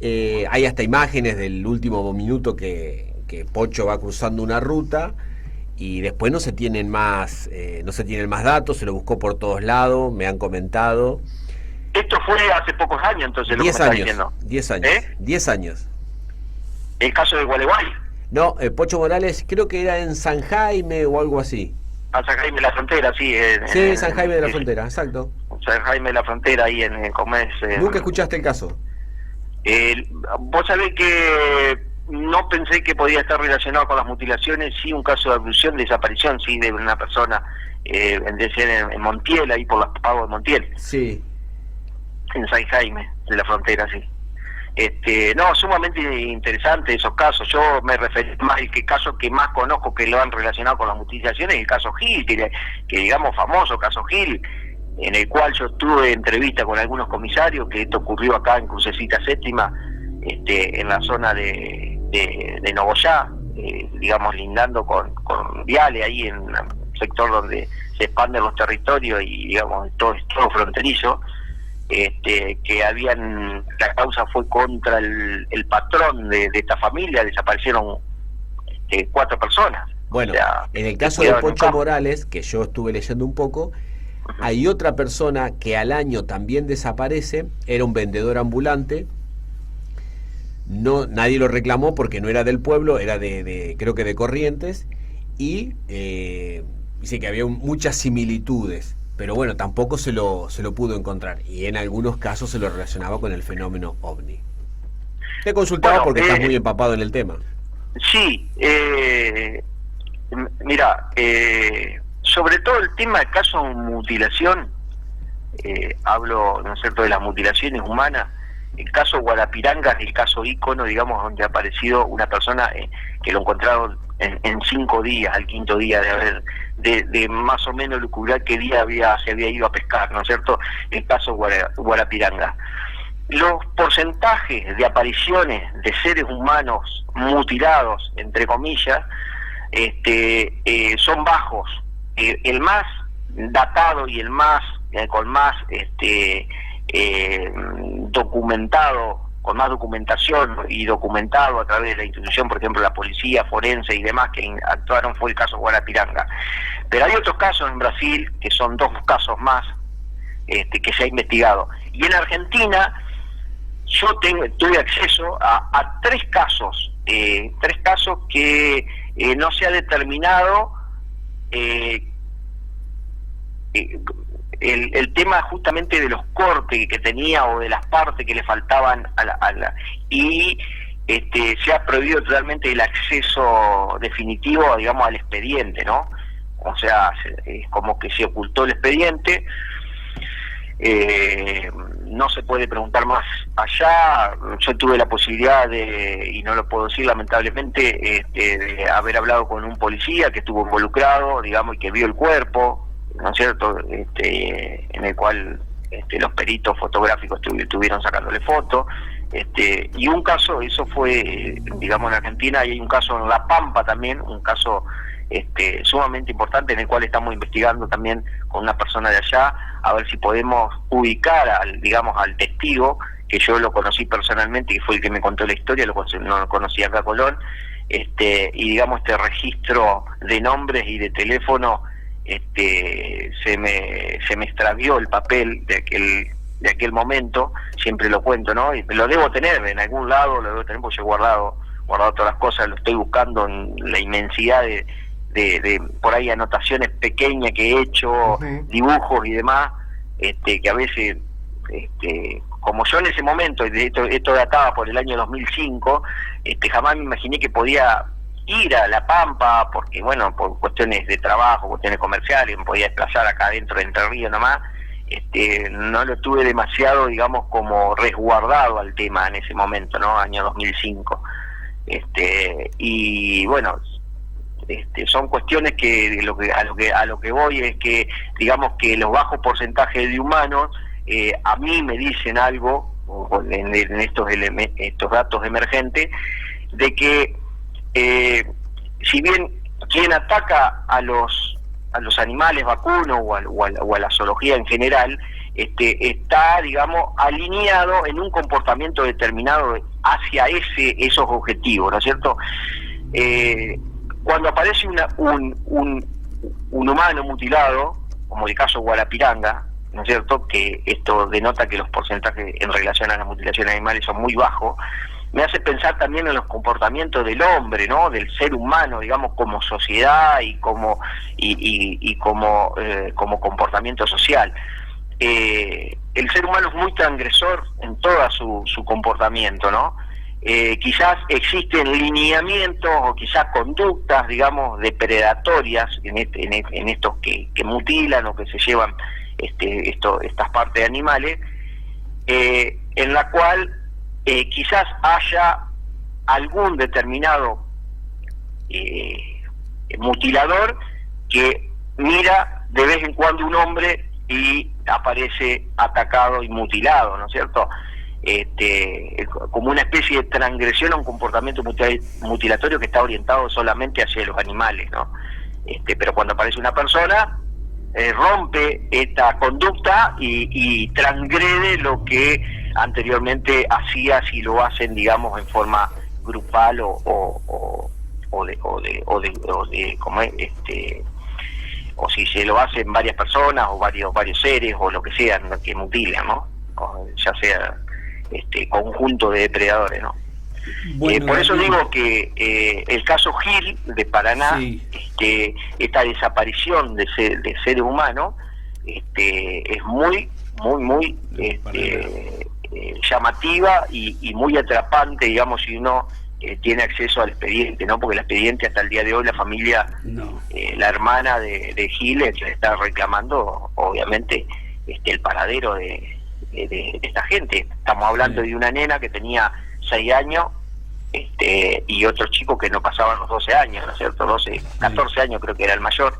Hay hasta imágenes del último minuto que Pocho va cruzando una ruta, y después no se tienen más datos, se lo buscó por todos lados, me han comentado. Esto fue hace pocos años, entonces, lo que me está diciendo. 10 años. 10 años. ¿El caso de Gualeguay? No, Pocho Morales creo que era en San Jaime o algo así. San Jaime de la Frontera, sí. San Jaime de la Frontera, exacto. San Jaime de la Frontera, ahí en Comés. ¿Nunca escuchaste el caso? Vos sabés que no pensé que podía estar relacionado con las mutilaciones. Sí, un caso de abducción, desaparición, sí, de una persona en Montiel, ahí por los pagos de Montiel. Sí. En San Jaime de la Frontera, sí. No, sumamente interesante esos casos. Yo me referí más al caso que más conozco que lo han relacionado con las mutilaciones, el caso Gil, que digamos famoso caso Gil, en el cual yo tuve entrevista con algunos comisarios, que esto ocurrió acá en Crucecita Séptima, en la zona de Nogoyá, digamos, lindando con Viale, ahí en un sector donde se expanden los territorios y, digamos, todo fronterizo. La causa fue contra el patrón de esta familia. Desaparecieron 4 personas. Bueno, en el caso de Pocho Morales, que yo estuve leyendo un poco, hay otra persona que al año también desaparece, era un vendedor ambulante. No, nadie lo reclamó porque no era del pueblo, era creo que de Corrientes, y dice que había muchas similitudes, pero bueno, tampoco se lo pudo encontrar, y en algunos casos se lo relacionaba con el fenómeno OVNI. Te consultaba porque estás muy empapado en el tema. Sí, mira, sobre todo el tema de casos de mutilación, hablo, ¿no es cierto?, de las mutilaciones humanas. El caso Guarapiranga es el caso ícono, digamos, donde ha aparecido una persona que lo encontraron en 5 días, al 5.º día de más o menos lucurar qué día se había ido a pescar, ¿no es cierto? El caso Guarapiranga. Los porcentajes de apariciones de seres humanos mutilados, entre comillas, son bajos. El más datado y el más con más documentado, con más documentación y documentado a través de la institución, por ejemplo la policía forense y demás que actuaron, fue el caso Guarapiranga. Pero hay otros casos en Brasil, que son 2 casos más que se ha investigado. Y en Argentina yo tuve acceso a 3 casos, 3 casos que no se ha determinado el tema justamente de los cortes que tenía o de las partes que le faltaban y se ha prohibido totalmente el acceso definitivo, digamos, al expediente, ¿no? O sea, es como que se ocultó el expediente, no se puede preguntar más allá. Yo tuve la posibilidad y no lo puedo decir lamentablemente, de haber hablado con un policía que estuvo involucrado, digamos, y que vio el cuerpo, ¿no es cierto?, en el cual los peritos fotográficos estuvieron sacándole fotos, y un caso, eso fue, digamos, en Argentina, y hay un caso en La Pampa también, un caso sumamente importante en el cual estamos investigando también con una persona de allá, a ver si podemos ubicar al testigo, que yo lo conocí personalmente y fue el que me contó la historia, no lo conocía acá Colón, y digamos este registro de nombres y de teléfono, se me extravió el papel de aquel momento, siempre lo cuento, ¿no? Y lo debo tener en algún lado, lo debo tener porque yo he guardado todas las cosas, lo estoy buscando en la inmensidad de por ahí anotaciones pequeñas que he hecho, dibujos y demás, que a veces, como yo en ese momento, esto databa por el año 2005, jamás me imaginé que podía ir a La Pampa, porque bueno, por cuestiones de trabajo, cuestiones comerciales, me podía desplazar acá dentro de Entre Ríos nomás, no lo tuve demasiado, digamos, como resguardado al tema en ese momento, ¿no? Año 2005. Y bueno, son cuestiones que a lo que voy es que, digamos, que los bajos porcentajes de humanos a mí me dicen algo en estos datos emergentes, de que si bien quien ataca a los animales vacunos o a la zoología en general, está, digamos, alineado en un comportamiento determinado hacia esos objetivos, ¿no es cierto? Cuando aparece un humano mutilado, como el caso Guarapiranga, ¿no es cierto?, que esto denota que los porcentajes en relación a las mutilaciones animales son muy bajos, me hace pensar también en los comportamientos del hombre, ¿no?, del ser humano, digamos, como sociedad y como comportamiento social. El ser humano es muy transgresor en todo su comportamiento, ¿no? Quizás existen lineamientos o quizás conductas, digamos, depredatorias en estos que mutilan o que se llevan estas partes de animales, en la cual quizás haya algún determinado mutilador que mira de vez en cuando un hombre y aparece atacado y mutilado, ¿no es cierto? Como una especie de transgresión a un comportamiento mutilatorio que está orientado solamente hacia los animales, ¿no? Pero cuando aparece una persona, rompe esta conducta y transgrede lo que anteriormente hacía, si lo hacen, digamos, en forma grupal o como o si se lo hacen varias personas o varios seres o lo que sea, ¿no?, que mutilan, ¿no? O ya sea conjunto de depredadores, ¿no? Bueno, por eso digo que el caso Gil de Paraná, sí, esta desaparición de seres humanos es muy llamativa y muy atrapante, digamos, si uno tiene acceso al expediente, ¿no? Porque el expediente hasta el día de hoy, la familia, la hermana de Gil está reclamando, obviamente, el paradero de esta gente. Estamos hablando de una nena que tenía 6 años y otro chico que no pasaban los 12 años, ¿no es cierto? 14 años creo que era el mayor.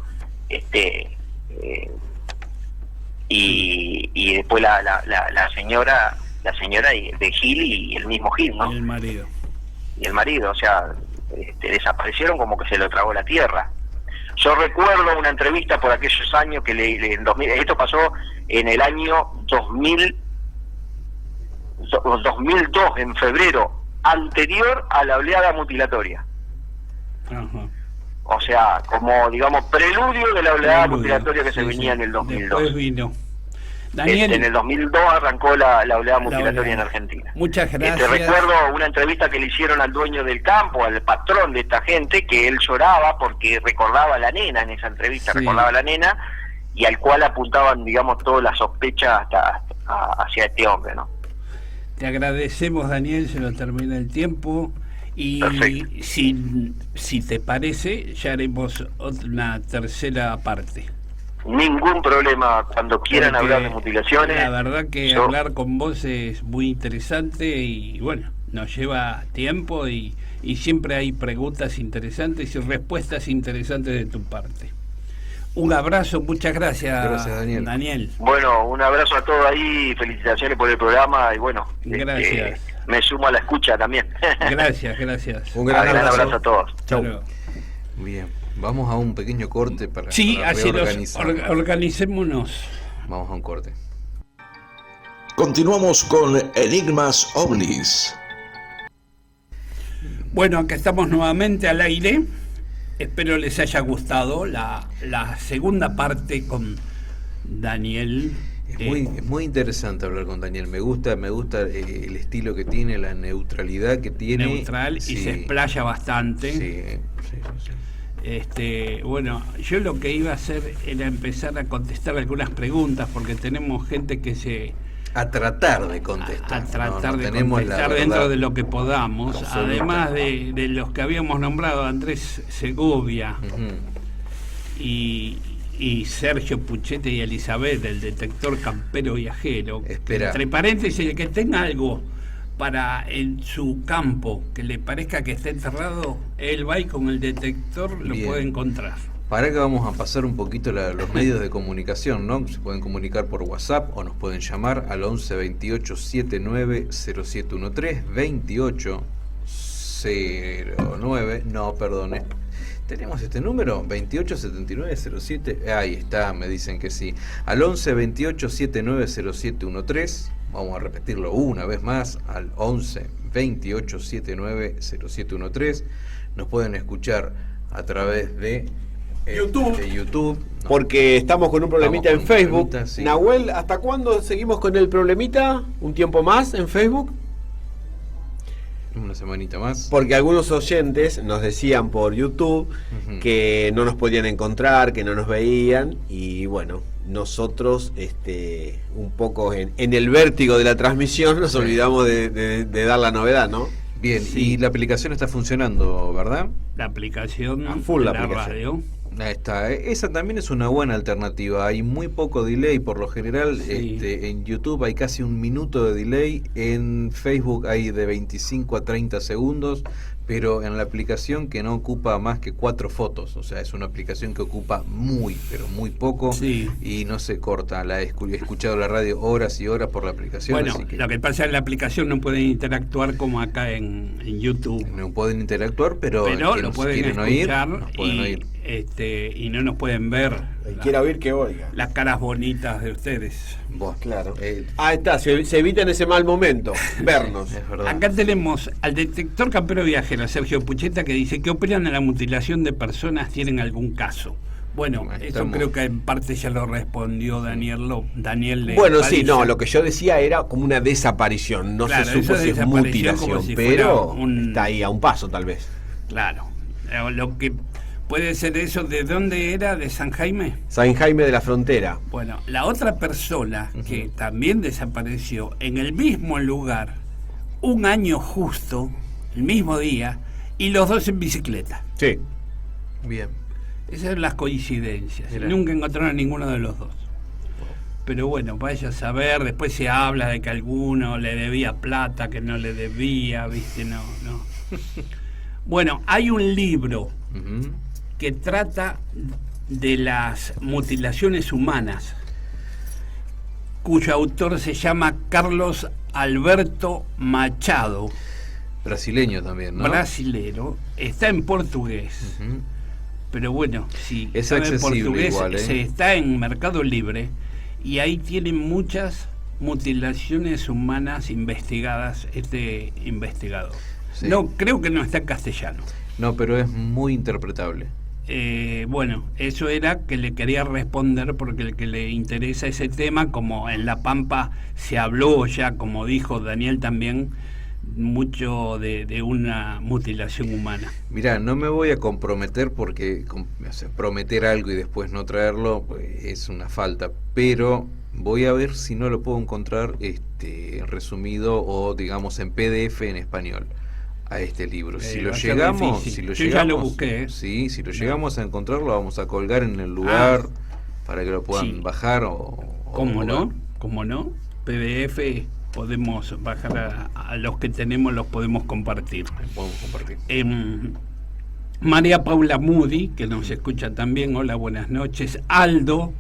Y después la señora de Gil y el mismo Gil, ¿no? Y el marido, o sea, desaparecieron como que se lo tragó la tierra. Yo recuerdo una entrevista por aquellos años que en 2000, esto pasó en el año 2002, en febrero, anterior a la oleada mutilatoria. Ajá. O sea, como, digamos, preludio de la oleada mutilatoria que se venía en el 2002. Después vino. Daniel, en el 2002 arrancó la oleada mutilatoria en Argentina. Muchas gracias. Recuerdo una entrevista que le hicieron al dueño del campo, al patrón de esta gente, que él lloraba porque recordaba a la nena en esa entrevista, recordaba a la nena, y al cual apuntaban, digamos, todas las sospechas hacia este hombre, ¿no? Te agradecemos, Daniel, se nos termina el tiempo. Y si te parece, ya haremos una tercera parte. Ningún problema, cuando quieran hablar de mutilaciones. La verdad que hablar con vos es muy interesante y bueno, nos lleva tiempo y siempre hay preguntas interesantes y respuestas interesantes de tu parte. Un abrazo, muchas gracias. Gracias, Daniel. Bueno, un abrazo a todos ahí, felicitaciones por el programa y bueno, gracias. Me sumo a la escucha también. Gracias. Un gran abrazo a todos. Chau. Bien, vamos a un pequeño corte para así organicémonos. Vamos a un corte. Continuamos con Enigmas OVNIs. Bueno, acá estamos nuevamente al aire. Espero les haya gustado la segunda parte con Daniel. Es muy interesante hablar con Daniel. Me gusta el estilo que tiene, la neutralidad que tiene. Neutral, sí. Y se explaya bastante. Sí. Bueno, yo lo que iba a hacer era empezar a contestar algunas preguntas, porque tenemos gente que a tratar de contestar. De contestar dentro de lo que podamos. Además de los que habíamos nombrado, Andrés Segovia y Sergio Puchete y Elizabeth, del detector campero viajero. Espera. Entre paréntesis, el que tenga algo en su campo que le parezca que está enterrado, él va y con el detector lo puede encontrar. Para que vamos a pasar un poquito los medios de comunicación, ¿no? Se pueden comunicar por WhatsApp o nos pueden llamar al 11 28 79 0713 28 09. No, perdón. ¿Tenemos este número? 28 79 07. Ahí está, me dicen que sí. Al 11 28 79 0713. Vamos a repetirlo una vez más. Al 11 28 79 0713. Nos pueden escuchar a través de YouTube, ¿no? Porque estamos con un problemita en Facebook. Sí. Nahuel, ¿hasta cuándo seguimos con el problemita? ¿Un tiempo más en Facebook? Una semanita más. Porque algunos oyentes nos decían por YouTube que no nos podían encontrar, que no nos veían. Y bueno, nosotros un poco en el vértigo de la transmisión nos olvidamos de dar la novedad, ¿no? Bien, y la aplicación está funcionando, ¿verdad? La aplicación full, de la radio. Ahí está, esa también es una buena alternativa. Hay muy poco delay, por lo general. En YouTube hay casi 1 minuto de delay, en Facebook hay de 25 a 30 segundos, pero en la aplicación que no ocupa más que 4 fotos, o sea, es una aplicación que ocupa pero muy poco, y no se corta. He escuchado la radio horas y horas por la aplicación. Bueno, así que lo que pasa es que en la aplicación no pueden interactuar como acá en YouTube. No pueden interactuar, pero lo pueden escuchar, nos pueden oír. y no nos pueden ver. Quiera oír que oiga. Las caras bonitas de ustedes. Vos, claro. Ahí está, se evita en ese mal momento vernos. Es verdad. Acá tenemos al detector campero viajero, Sergio Pucheta, que dice: ¿qué opinan de la mutilación de personas? ¿Tienen algún caso? Bueno, eso creo que en parte ya lo respondió Daniel. Bueno, sí, no, lo que yo decía era como una desaparición. No se supo si es mutilación, pero está ahí a un paso tal vez. Claro. Lo que puede ser eso, ¿de dónde era? ¿De San Jaime? San Jaime de la Frontera. Bueno, la otra persona que también desapareció en el mismo lugar, un año justo, el mismo día, y los dos en bicicleta. Sí. Bien. Esas son las coincidencias. Nunca encontraron a ninguno de los dos. Pero bueno, vaya a saber, después se habla de que alguno le debía plata, que no le debía, ¿viste? No. Bueno, hay un libro que trata de las mutilaciones humanas, cuyo autor se llama Carlos Alberto Machado. Brasileño también, ¿no? Brasilero. Está en portugués. Pero bueno, si es sabe accesible portugués, igual, se está en Mercado Libre y ahí tienen muchas mutilaciones humanas investigadas este investigador. Sí. No, creo que no está en castellano. No, pero es muy interpretable. Bueno, eso era que le quería responder, porque el que le interesa ese tema, como en La Pampa se habló ya, como dijo Daniel también, mucho de una mutilación humana. Mirá, no me voy a comprometer porque prometer algo y después no traerlo pues, es una falta, pero voy a ver si no lo puedo encontrar resumido o digamos en PDF en español a este libro. Si lo llegamos, ya lo busqué. Sí, si lo llegamos a encontrar lo vamos a colgar en el lugar para que lo puedan bajar ¿Cómo no? PDF podemos bajar a los que tenemos, los podemos compartir. María Paula Moody, que nos escucha también, hola, buenas noches. Aldo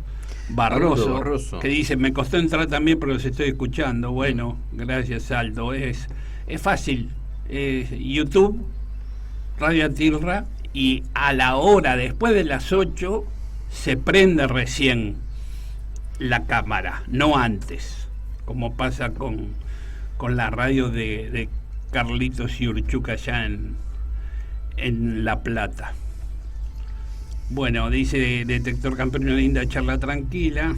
Barroso, que dice: me costó entrar también, pero los estoy escuchando. Bueno, gracias, Aldo. Es fácil. YouTube, Radio Atilra, y a la hora, después de las 8, se prende recién la cámara, no antes, como pasa con la radio de Carlitos y Urchuca allá en La Plata. Bueno, dice Detector Campero, una linda charla tranquila.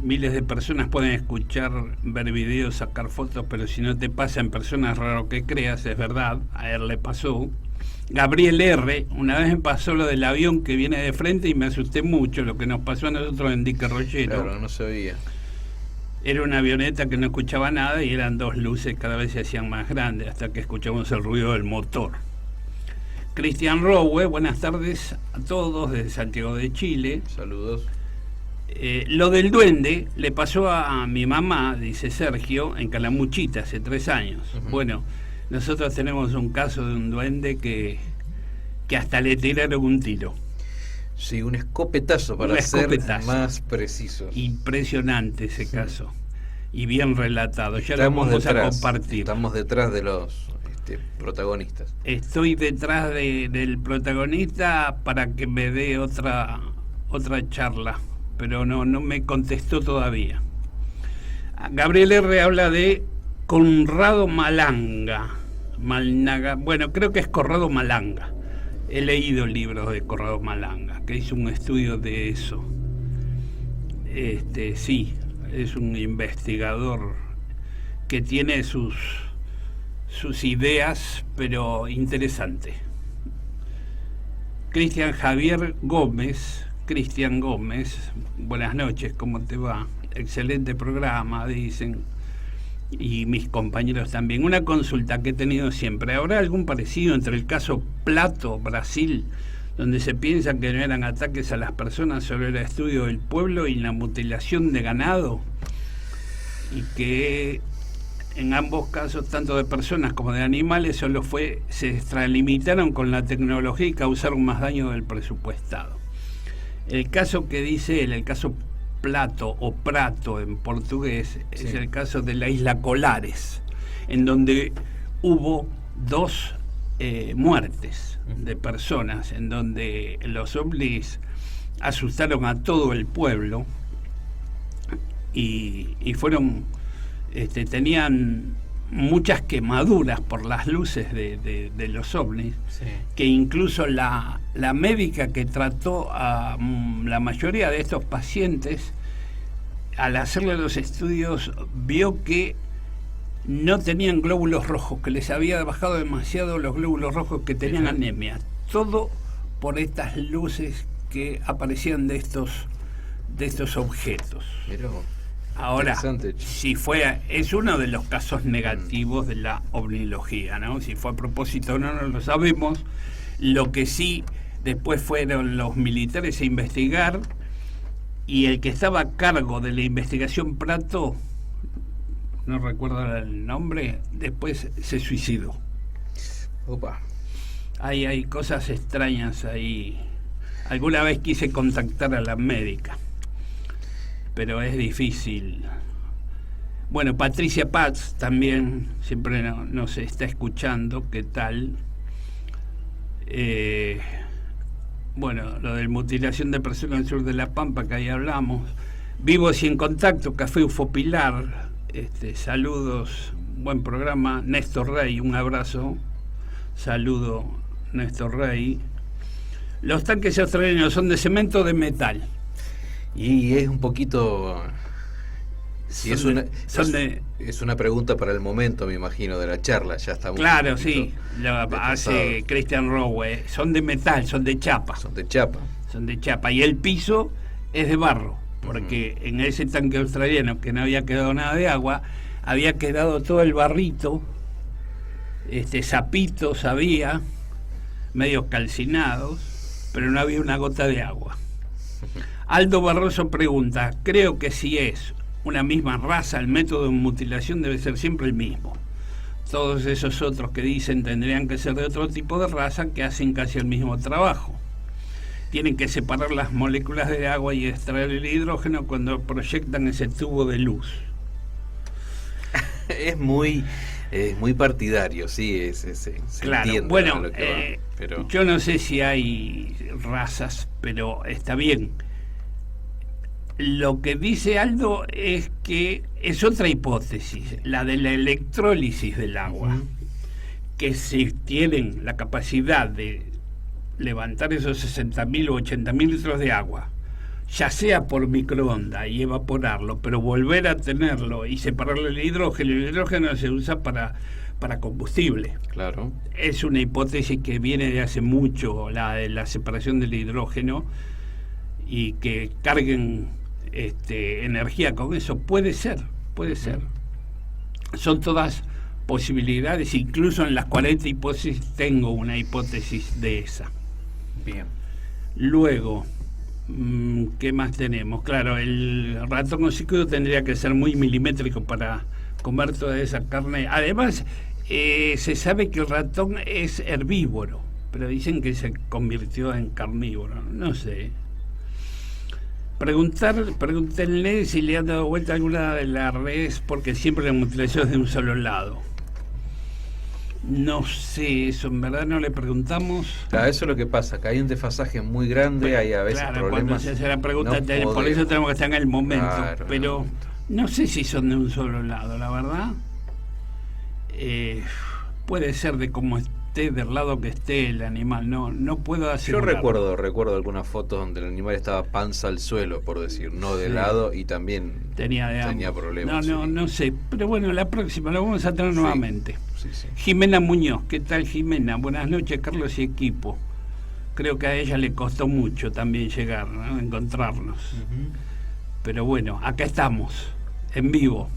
Miles de personas pueden escuchar, ver videos, sacar fotos, pero si no te pasa en persona es raro que creas, es verdad, a él le pasó. Gabriel R., una vez me pasó lo del avión que viene de frente y me asusté mucho, lo que nos pasó a nosotros en Dique Rollero. Claro, no sabía. Era una avioneta que no escuchaba nada y eran dos luces, cada vez se hacían más grandes hasta que escuchamos el ruido del motor. Cristian Rowe, buenas tardes a todos desde Santiago de Chile. Saludos. Lo del duende le pasó a mi mamá, dice Sergio, en Calamuchita hace 3 años. Bueno, nosotros tenemos un caso de un duende que hasta le tiraron un tiro. Sí, un escopetazo para ser más preciso. Impresionante ese caso. Y bien relatado. Ya lo vamos a compartir. Estamos detrás de los protagonistas. Estoy detrás del protagonista para que me dé otra charla, pero no me contestó todavía. Gabriel R. habla de Conrado Malnaga. Bueno, creo que es Conrado Malnaga. He leído libros de Conrado Malnaga, que hizo un estudio de eso. Sí, es un investigador que tiene sus ideas, pero interesante. Cristian Gómez, buenas noches, ¿cómo te va? Excelente programa, dicen, y mis compañeros también. Una consulta que he tenido siempre: ¿habrá algún parecido entre el caso Plato, Brasil, donde se piensa que no eran ataques a las personas sobre el estudio del pueblo, y la mutilación de ganado? Y que en ambos casos, tanto de personas como de animales, se extralimitaron con la tecnología y causaron más daño del presupuestado. El caso que dice él, el caso Plato o Prato en portugués, es el caso de la isla Colares, en donde hubo 2 muertes de personas, en donde los ovnis asustaron a todo el pueblo y fueron, tenían muchas quemaduras por las luces de los ovnis, sí. Que incluso la médica que trató a la mayoría de estos pacientes, al hacerle los estudios, vio que no tenían glóbulos rojos, que les había bajado demasiado los glóbulos rojos, que tenían anemia. Todo por estas luces que aparecían de estos objetos. Pero, ahora, si es uno de los casos negativos de la ovnilogía, ¿no? Si fue a propósito no lo sabemos. Lo que sí, después fueron los militares a investigar, y el que estaba a cargo de la investigación, Prato, no recuerdo el nombre, después se suicidó. Opa. Hay cosas extrañas ahí. Alguna vez quise contactar a la médica, pero es difícil. Bueno, Patricia Paz también siempre nos está escuchando. ¿Qué tal? Bueno, lo de mutilación de personas en el sur de La Pampa, que ahí hablamos. Vivos y en contacto, Café UFO Pilar. Saludos, buen programa. Néstor Rey, un abrazo. Saludo, Néstor Rey. Los tanques australianos son de cemento o de metal. Y es un poquito... Sí, es una pregunta para el momento, me imagino, de la charla. Ya estamos. Claro, sí. Lo hace Christian Rowe. Son de metal, son de chapa. Son de chapa. Son de chapa. Y el piso es de barro. Porque en ese tanque australiano, que no había quedado nada de agua, había quedado todo el barrito, sapitos había, medio calcinados, pero no había una gota de agua. Aldo Barroso pregunta: creo que si es una misma raza, el método de mutilación debe ser siempre el mismo. Todos esos otros que dicen tendrían que ser de otro tipo de raza, que hacen casi el mismo trabajo. Tienen que separar las moléculas de agua y extraer el hidrógeno cuando proyectan ese tubo de luz. Es muy partidario, sí, se claro, entiende. Bueno, lo que va, pero... yo no sé si hay razas, pero está bien. Lo que dice Aldo es que es otra hipótesis, la de la electrólisis del agua, que si tienen la capacidad de levantar esos 60.000 o 80.000 litros de agua, ya sea por microondas y evaporarlo, pero volver a tenerlo y separarle el hidrógeno se usa para combustible. Claro. Es una hipótesis que viene de hace mucho, la de la separación del hidrógeno, y que carguen energía con eso. Puede ser. Son todas posibilidades. Incluso en las 40 hipótesis tengo una hipótesis de esa. Bien. Luego, ¿qué más tenemos? Claro, el ratón hocicudo tendría que ser muy milimétrico para comer toda esa carne. Además, se sabe que el ratón es herbívoro, pero dicen que se convirtió en carnívoro. No sé. Pregúntenle si le han dado vuelta alguna de las redes, porque siempre la mutilación es de un solo lado. No sé, eso en verdad no le preguntamos. Claro, eso es lo que pasa, que hay un desfasaje muy grande, hay a veces problemas. Cuando se hace la pregunta, no por eso tenemos que estar en el momento. Claro, pero no sé si son de un solo lado, la verdad. Puede ser de cómo esté, del lado que esté el animal, no puedo asegurar. Yo recuerdo algunas fotos donde el animal estaba panza al suelo, por decir, no de lado, y también tenía problemas. No sé, pero bueno, la próxima lo vamos a tener nuevamente. Sí. Jimena Muñoz, ¿qué tal, Jimena? Buenas noches, Carlos y equipo. Creo que a ella le costó mucho también llegar, ¿no? Encontrarnos. Pero bueno, acá estamos, en vivo.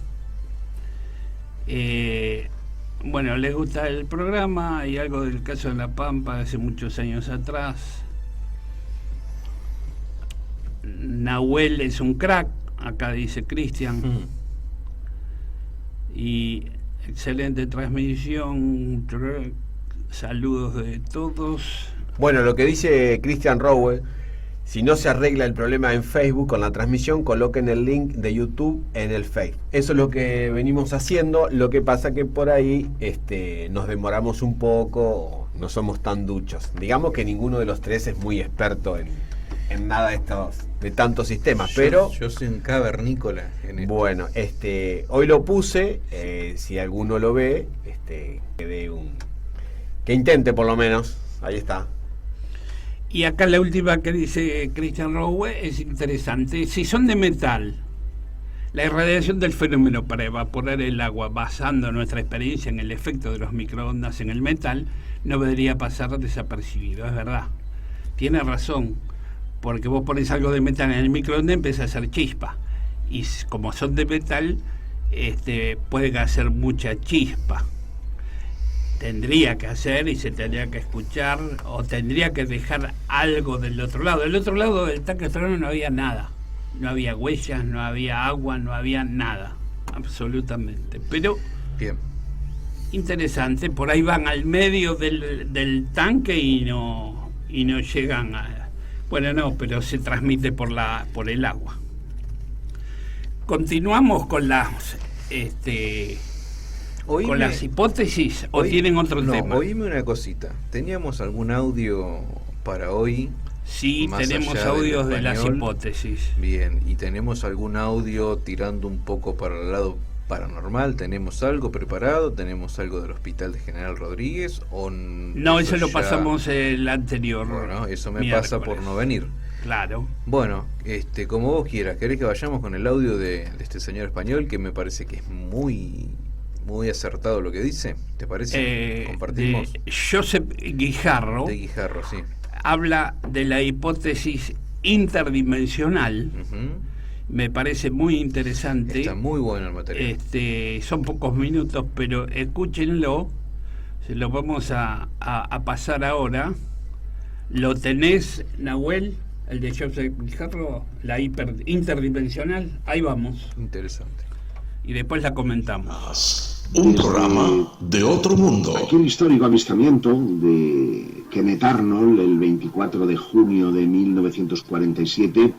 Bueno, les gusta el programa y algo del caso de La Pampa de hace muchos años atrás. Nahuel es un crack, acá dice Cristian. Y excelente transmisión, saludos de todos. Bueno, lo que dice Christian Rowe Si no se arregla el problema en Facebook con la transmisión, coloquen el link de YouTube en el Facebook. Eso es lo que venimos haciendo. Lo que pasa que por ahí nos demoramos un poco, no somos tan duchos. Digamos que ninguno de los tres es muy experto en nada de tantos sistemas, pero yo soy un cavernícola en esto. Bueno, hoy lo puse, si alguno lo ve, que intente por lo menos. Ahí está. Y acá la última que dice Christian Rowe es interesante. Si son de metal, la irradiación del fenómeno para evaporar el agua, basando nuestra experiencia en el efecto de los microondas en el metal, no debería pasar desapercibido. Es verdad, tiene razón, porque vos pones algo de metal en el microondas y empieza a hacer chispa, y como son de metal, puede hacer mucha chispa. Tendría que hacer y se tendría que escuchar, o tendría que dejar algo del otro lado. Del otro lado del tanque electrónico no había nada, no había huellas, no había agua, no había nada, absolutamente. Pero bien, interesante, por ahí van al medio del tanque y no llegan a... Bueno, no, pero se transmite por el agua. Continuamos con las con las hipótesis, o tienen otro tema. Oíme una cosita. ¿Teníamos algún audio para hoy? Sí, tenemos audios de las hipótesis. Bien, ¿y tenemos algún audio tirando un poco para el lado paranormal? ¿Tenemos algo preparado? ¿Tenemos algo del Hospital de General Rodríguez? No, eso lo pasamos el anterior. Bueno, eso me miércoles. pasa por no venir. Claro. Bueno, como vos quieras. ¿Querés que vayamos con el audio de este señor español, que me parece que es muy acertado lo que dice? ¿Te parece? ¿Compartimos? De Josep Guijarro. De Guijarro, sí. Habla de la hipótesis interdimensional. Me parece muy interesante. Está muy bueno el material. Son pocos minutos, pero escúchenlo. Se lo vamos a pasar ahora. ¿Lo tenés, Nahuel? El de Josep Guijarro, la interdimensional. Ahí vamos. Interesante. Y después la comentamos. Un programa de otro mundo. Aquel histórico avistamiento de Kenneth Arnold el 24 de junio de 1947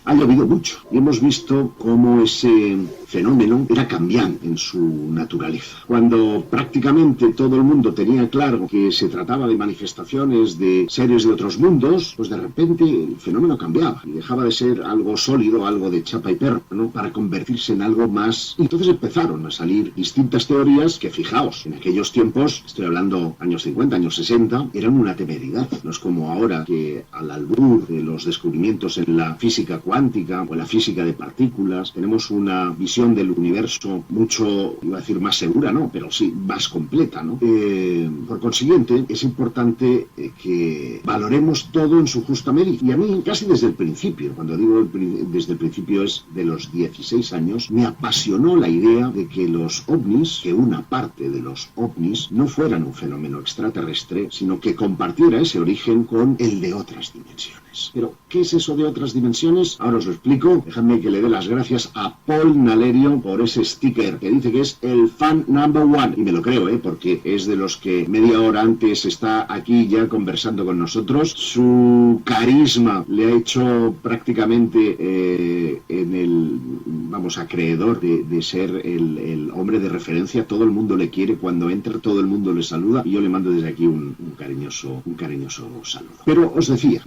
ha llovido mucho y hemos visto cómo ese fenómeno era cambiante en su naturaleza. Cuando prácticamente todo el mundo tenía claro que se trataba de manifestaciones de seres de otros mundos, pues de repente el fenómeno cambiaba y dejaba de ser algo sólido, algo de chapa y perro, ¿no?, para convertirse en algo más. Y entonces empezaron a salir distintas teorías que, fijaos, en aquellos tiempos, estoy hablando años 50, años 60, eran una temeridad. No es como ahora, que al albur de los descubrimientos en la física cuántica o en la física de partículas tenemos una visión del universo mucho, iba a decir más segura, no, pero sí más completa, ¿no? Por consiguiente, es importante que valoremos todo en su justa medida. Y a mí, casi desde el principio, cuando digo desde el principio es de los 16 años, me apasionó la idea de que los ovnis, que una parte de los ovnis no fueran un fenómeno extraterrestre, sino que compartiera ese origen con el de otras dimensiones. Pero, ¿qué es eso de otras dimensiones? Ahora os lo explico. Dejadme que le dé las gracias a Paul Nalerio por ese sticker que dice que es el fan number one. Y me lo creo, porque es de los que media hora antes está aquí ya conversando con nosotros. Su carisma le ha hecho prácticamente acreedor de ser el hombre de referencia. Todo el mundo le quiere, cuando entra todo el mundo le saluda, y yo le mando desde aquí un cariñoso saludo. Pero os decía,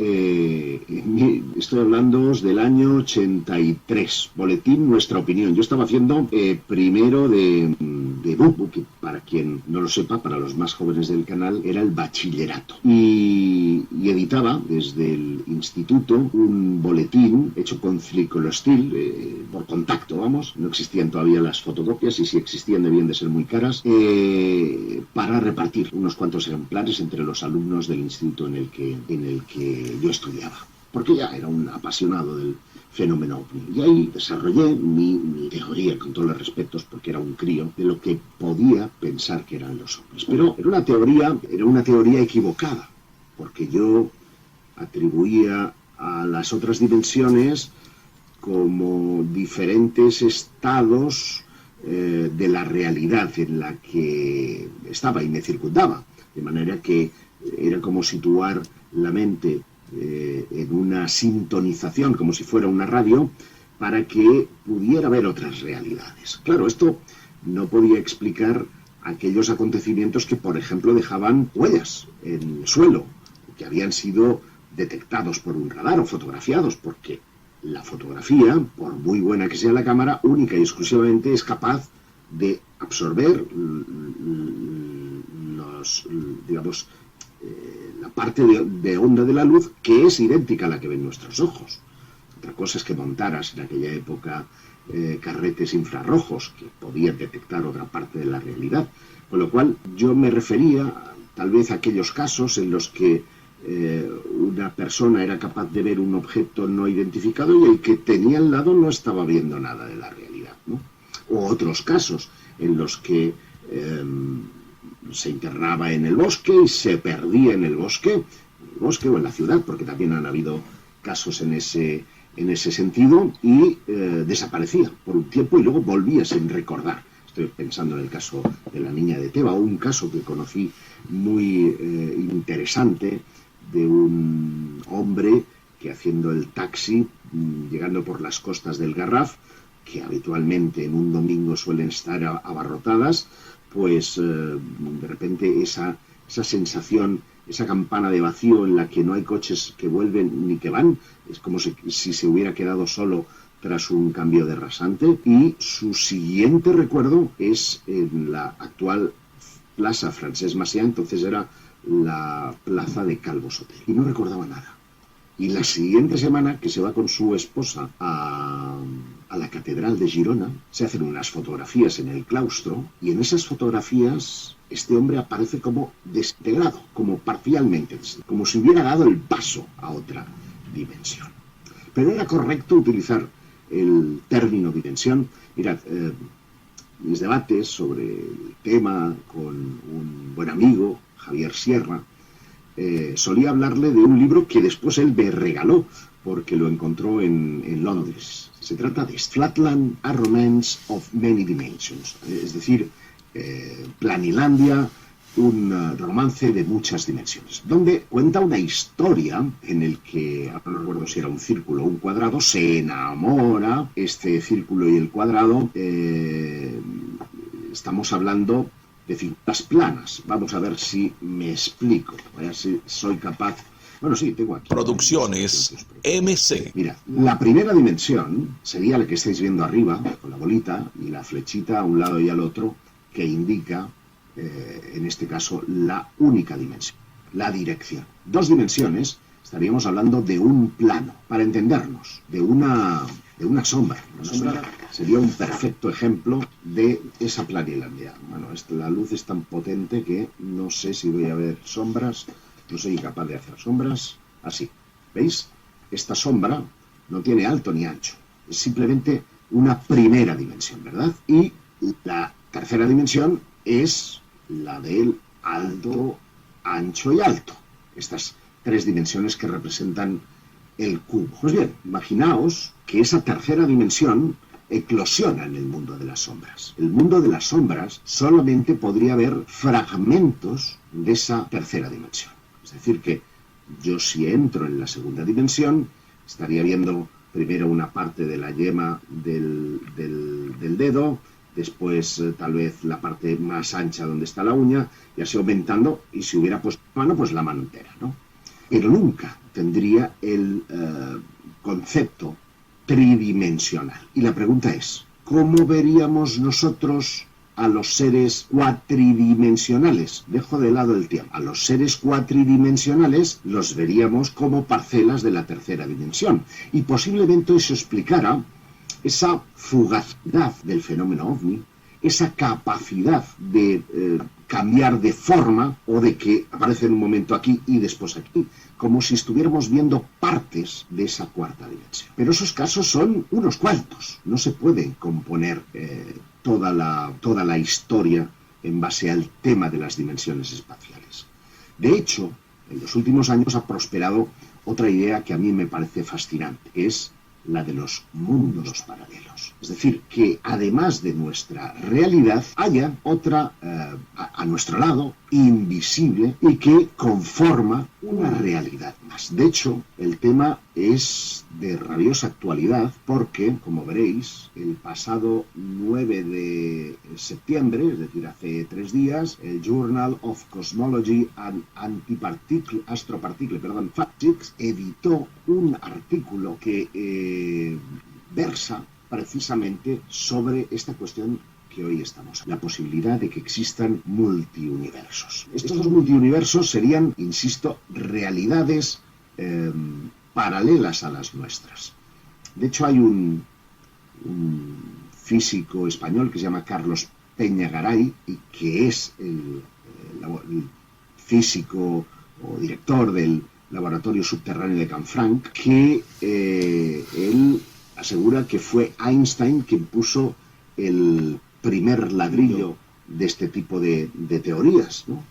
estoy hablando del año 83, boletín Nuestra Opinión. Yo estaba haciendo primero de BUP, que para quien no lo sepa, para los más jóvenes del canal, era el bachillerato. Y editaba desde el instituto un boletín hecho con Flicolostil, por contacto, vamos. No existían todavía las fotocopias, y si existían debían de ser muy caras, para repartir unos cuantos ejemplares entre los alumnos del instituto en el que yo estudiaba, porque ya era un apasionado del fenómeno ovni. Y ahí desarrollé mi teoría, con todos los respetos, porque era un crío, de lo que podía pensar que eran los ovnis. Pero era una teoría equivocada, porque yo atribuía a las otras dimensiones como diferentes estados de la realidad en la que estaba y me circundaba, de manera que era como situar la mente en una sintonización, como si fuera una radio, para que pudiera ver otras realidades. Claro, esto no podía explicar aquellos acontecimientos que, por ejemplo, dejaban huellas en el suelo, que habían sido detectados por un radar o fotografiados, porque la fotografía, por muy buena que sea la cámara, única y exclusivamente es capaz de absorber la parte de onda de la luz que es idéntica a la que ven nuestros ojos. Otra cosa es que montaras en aquella época carretes infrarrojos que podían detectar otra parte de la realidad. Con lo cual yo me refería tal vez a aquellos casos en los que una persona era capaz de ver un objeto no identificado y el que tenía al lado no estaba viendo nada de la realidad, ¿no? O otros casos en los que se internaba en el bosque y se perdía en el bosque o en la ciudad, porque también han habido casos en ese sentido, y desaparecía por un tiempo y luego volvía sin recordar. Estoy pensando en el caso de la niña de Teba, o un caso que conocí muy interesante de un hombre que, haciendo el taxi, llegando por las costas del Garraf, que habitualmente en un domingo suelen estar abarrotadas, pues de repente esa sensación, esa campana de vacío en la que no hay coches que vuelven ni que van, es como si se hubiera quedado solo tras un cambio de rasante. Y su siguiente recuerdo es en la actual Plaza Francesc Macià, entonces era la plaza de Calvo Sotelo, y no recordaba nada. Y la siguiente semana, que se va con su esposa a la Catedral de Girona, se hacen unas fotografías en el claustro, y en esas fotografías este hombre aparece como desintegrado, como parcialmente, como si hubiera dado el paso a otra dimensión. Pero era correcto utilizar el término dimensión. Mirad, mis debates sobre el tema con un buen amigo, Javier Sierra, solía hablarle de un libro que después él me regaló porque lo encontró en Londres. Se trata de Flatland, A Romance of Many Dimensions, es decir, Planilandia, un romance de muchas dimensiones, donde cuenta una historia en el que, ahora no recuerdo si era un círculo o un cuadrado, se enamora este círculo y el cuadrado. Estamos hablando de figuras planas. Vamos a ver si me explico, a ver si soy capaz. Bueno, sí, tengo aquí. Producciones MC. Mira, la primera dimensión sería la que estáis viendo arriba, con la bolita y la flechita a un lado y al otro, que indica, en este caso, la única dimensión, la dirección. Dos dimensiones, estaríamos hablando de un plano, para entendernos, de una sombra. Una sombra sería un perfecto ejemplo de esa planilandia. Bueno, la luz es tan potente que no sé si voy a ver sombras. No soy incapaz de hacer sombras así. ¿Veis? Esta sombra no tiene alto ni ancho. Es simplemente una primera dimensión, ¿verdad? Y la tercera dimensión es la del alto, ancho y alto. Estas tres dimensiones que representan el cubo. Pues bien, imaginaos que esa tercera dimensión eclosiona en el mundo de las sombras. El mundo de las sombras solamente podría haber fragmentos de esa tercera dimensión. Es decir, que yo, si entro en la segunda dimensión, estaría viendo primero una parte de la yema del dedo, después tal vez la parte más ancha donde está la uña, y así aumentando, y si hubiera puesto mano, pues la mano entera, ¿no? Pero nunca tendría el concepto tridimensional. Y la pregunta es, ¿cómo veríamos nosotros a los seres cuatridimensionales? Dejo de lado el tiempo. A los seres cuatridimensionales los veríamos como parcelas de la tercera dimensión. Y posiblemente eso explicara esa fugacidad del fenómeno ovni, esa capacidad de cambiar de forma, o de que aparece en un momento aquí y después aquí, como si estuviéramos viendo partes de esa cuarta dimensión. Pero esos casos son unos cuantos. No se puede componer toda la historia en base al tema de las dimensiones espaciales. De hecho, en los últimos años ha prosperado otra idea que a mí me parece fascinante, que es la de los mundos paralelos. universos. Es decir, que además de nuestra realidad, haya otra a nuestro lado, invisible, y que conforma una realidad más. De hecho, el tema es de rabiosa actualidad porque, como veréis, el pasado 9 de septiembre, es decir, hace 3 días, el Journal of Cosmology and Astroparticle Physics editó un artículo que versa precisamente sobre esta cuestión que hoy estamos, la posibilidad de que existan multiuniversos. Estos multiuniversos serían, insisto, realidades paralelas a las nuestras. De hecho, hay un físico español que se llama Carlos Peñagaray, y que es el físico o director del laboratorio subterráneo de Canfranc, que él asegura que fue Einstein quien puso el primer ladrillo de este tipo de teorías, ¿no?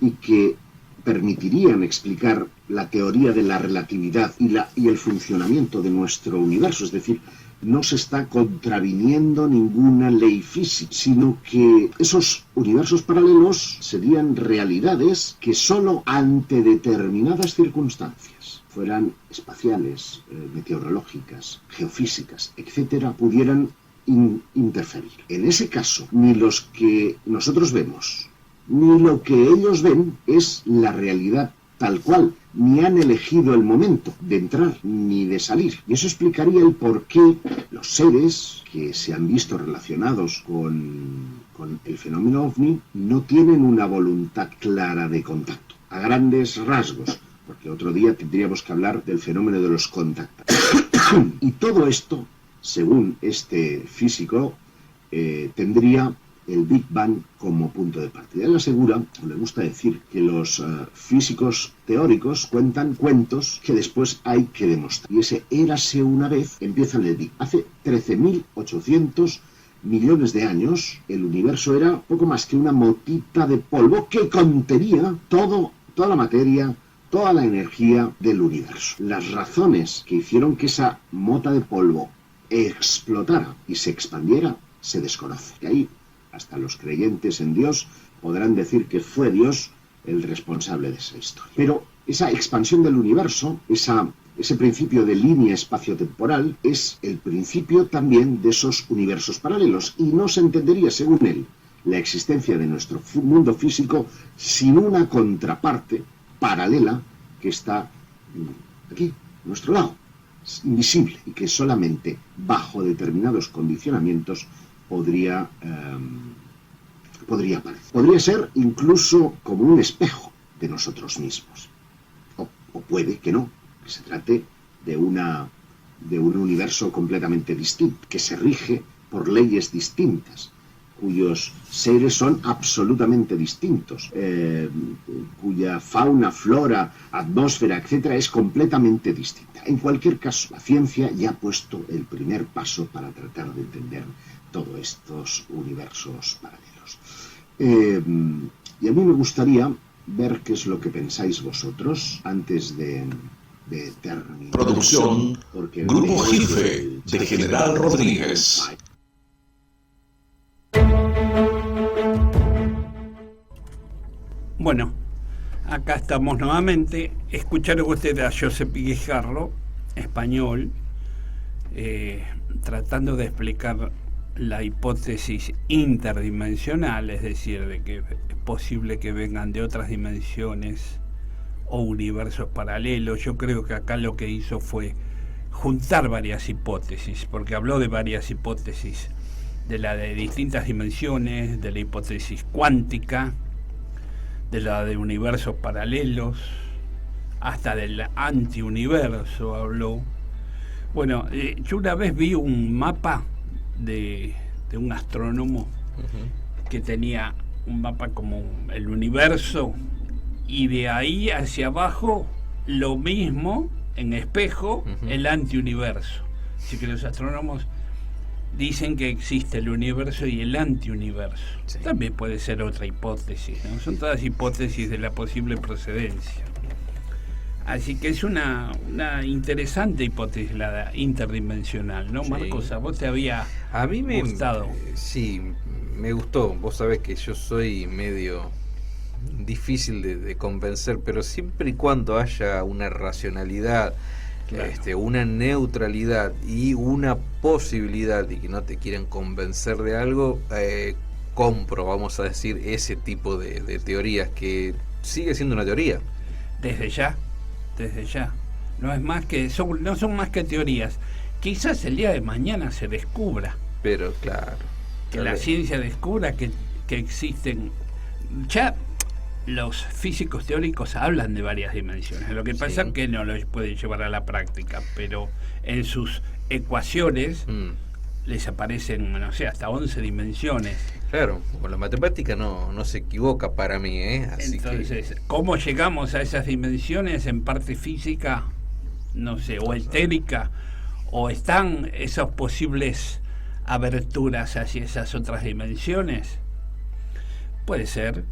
Y que permitirían explicar la teoría de la relatividad y el funcionamiento de nuestro universo. Es decir, no se está contraviniendo ninguna ley física, sino que esos universos paralelos serían realidades que solo ante determinadas circunstancias, fueran espaciales, meteorológicas, geofísicas, etcétera, pudieran interferir. En ese caso, ni los que nosotros vemos, ni lo que ellos ven es la realidad tal cual, ni han elegido el momento de entrar ni de salir. Y eso explicaría el por qué los seres que se han visto relacionados con el fenómeno OVNI no tienen una voluntad clara de contacto, a grandes rasgos, porque otro día tendríamos que hablar del fenómeno de los contactos. Y todo esto, según este físico, tendría el Big Bang como punto de partida. Él asegura, o le gusta decir, que los físicos teóricos cuentan cuentos que después hay que demostrar. Y ese érase una vez empieza en el Big Bang. Hace 13.800 millones de años, el universo era poco más que una motita de polvo que contenía toda la materia, toda la energía del universo. Las razones que hicieron que esa mota de polvo explotara y se expandiera se desconocen. Y ahí hasta los creyentes en Dios podrán decir que fue Dios el responsable de esa historia. Pero esa expansión del universo, ese principio de línea espaciotemporal, es el principio también de esos universos paralelos, y no se entendería, según él, la existencia de nuestro mundo físico sin una contraparte paralela que está aquí, a nuestro lado, invisible, y que solamente bajo determinados condicionamientos podría aparecer. Podría ser incluso como un espejo de nosotros mismos. O puede que no, que se trate de un universo completamente distinto, que se rige por leyes distintas, cuyos seres son absolutamente distintos, cuya fauna, flora, atmósfera, etcétera, es completamente distinta. En cualquier caso, la ciencia ya ha puesto el primer paso para tratar de entender todos estos universos paralelos. Y a mí me gustaría ver qué es lo que pensáis vosotros antes de terminar. Producción, Grupo Jife, de General Rodríguez. Bueno, acá estamos nuevamente. Escucharon ustedes a Josep Guijarro, español, tratando de explicar la hipótesis interdimensional, es decir, de que es posible que vengan de otras dimensiones o universos paralelos. Yo creo que acá lo que hizo fue juntar varias hipótesis, porque habló de varias hipótesis, de la de distintas dimensiones, de la hipótesis cuántica, de la de universos paralelos, hasta del antiuniverso habló. Bueno, yo una vez vi un mapa de un astrónomo que tenía un mapa como el universo, y de ahí hacia abajo lo mismo en espejo, el antiuniverso. Así que los astrónomos dicen que existe el universo y el antiuniverso. Sí. También puede ser otra hipótesis, ¿no? Son todas hipótesis de la posible procedencia. Así que es una interesante hipótesis la interdimensional, ¿no, Marcos? ¿A vos te había gustado? Sí, me gustó. Vos sabés que yo soy medio difícil de convencer, pero siempre y cuando haya una racionalidad, claro, una neutralidad y una posibilidad de que no te quieran convencer de algo, compro, vamos a decir, ese tipo de teorías, que sigue siendo una teoría. Desde ya. No es más que no son más que teorías. Quizás el día de mañana se descubra. Pero claro. Que la ciencia descubra que existen. Ya los físicos teóricos hablan de varias dimensiones. Lo que pasa es que no lo pueden llevar a la práctica, pero en sus ecuaciones les aparecen, no sé, hasta 11 dimensiones. Claro, con la matemática no se equivoca para mí, Así entonces, ¿cómo llegamos a esas dimensiones? En parte física, no sé, o etérica, o están esas posibles aberturas hacia esas otras dimensiones. Puede ser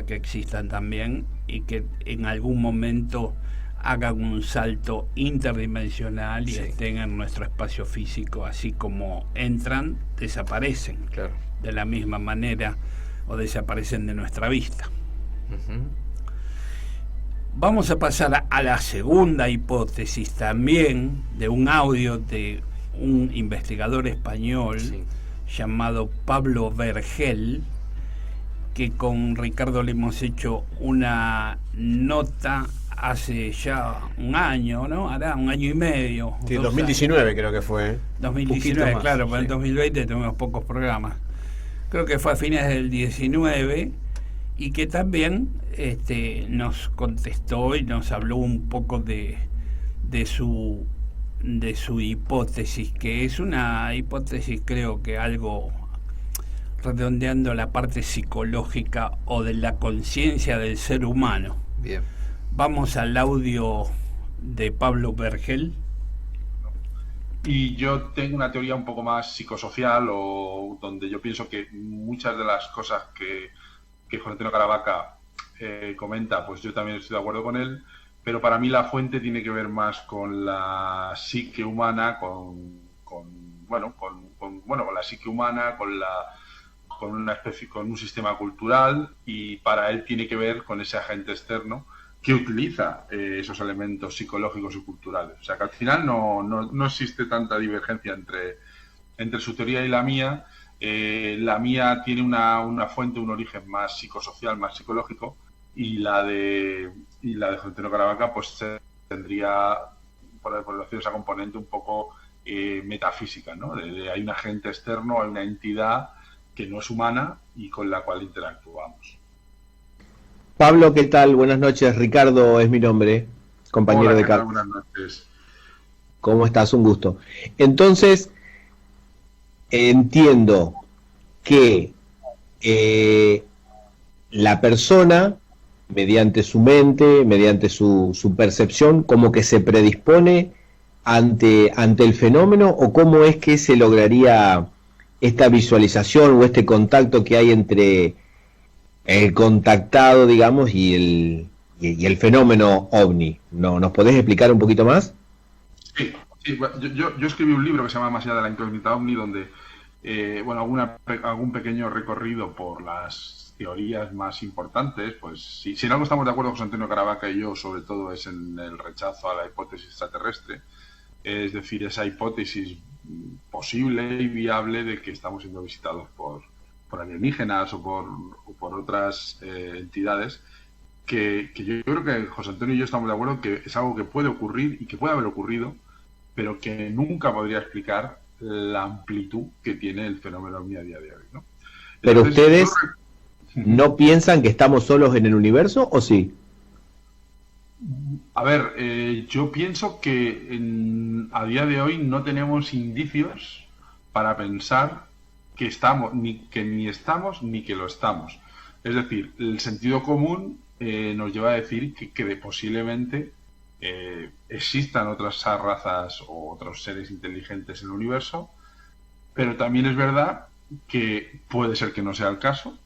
que existan también y que en algún momento hagan un salto interdimensional y estén en nuestro espacio físico, así como entran, desaparecen. Claro. De la misma manera, o desaparecen de nuestra vista. Vamos a pasar a la segunda hipótesis, también de un audio de un investigador español llamado Pablo Vergel, que con Ricardo le hemos hecho una nota hace ya un año, ¿no? Hará un año y medio. Sí, 2019 creo que fue. 2019, claro, para el 2020 tenemos pocos programas. Creo que fue a fines del 19, y que también nos contestó y nos habló un poco de su hipótesis, que es una hipótesis, creo que algo redondeando la parte psicológica o de la conciencia del ser humano. Bien. Vamos al audio de Pablo Vergel. Y yo tengo una teoría un poco más psicosocial, o donde yo pienso que muchas de las cosas que José Antonio Caravaca comenta, pues yo también estoy de acuerdo con él, pero para mí la fuente tiene que ver más con la psique humana, con la psique humana, con un sistema cultural, y para él tiene que ver con ese agente externo que utiliza esos elementos psicológicos y culturales. O sea que al final no existe tanta divergencia entre su teoría y la mía. La mía tiene una fuente, un origen más psicosocial, más psicológico, y la de José Antonio Caravaca pues tendría, por decir, esa componente un poco metafísica, ¿no? Hay un agente externo, hay una entidad que no es humana y con la cual interactuamos. Pablo, ¿qué tal? Buenas noches. Ricardo es mi nombre, compañero de Carlos. Buenas noches. ¿Cómo estás? Un gusto. Entonces, entiendo que la persona, mediante su mente, mediante su percepción, como que se predispone ante el fenómeno, o cómo es que se lograría esta visualización o este contacto que hay entre el contactado, digamos, y el fenómeno ovni. ¿Nos podés explicar un poquito más? Sí. Yo escribí un libro que se llama Más allá de la incógnita ovni, donde algún pequeño recorrido por las teorías más importantes. Pues si en algo estamos de acuerdo José Antonio Caravaca y yo, sobre todo, es en el rechazo a la hipótesis extraterrestre, es decir, esa hipótesis posible y viable de que estamos siendo visitados por alienígenas o por otras entidades, que yo creo que José Antonio y yo estamos de acuerdo que es algo que puede ocurrir y que puede haber ocurrido, pero que nunca podría explicar la amplitud que tiene el fenómeno ovni a día de hoy, ¿no? Pero ustedes no piensan que estamos solos en el universo, ¿o sí? A ver, yo pienso que a día de hoy no tenemos indicios para pensar que estamos, ni estamos, ni que lo estamos. Es decir, el sentido común nos lleva a decir que posiblemente existan otras razas o otros seres inteligentes en el universo, pero también es verdad que puede ser que no sea el caso,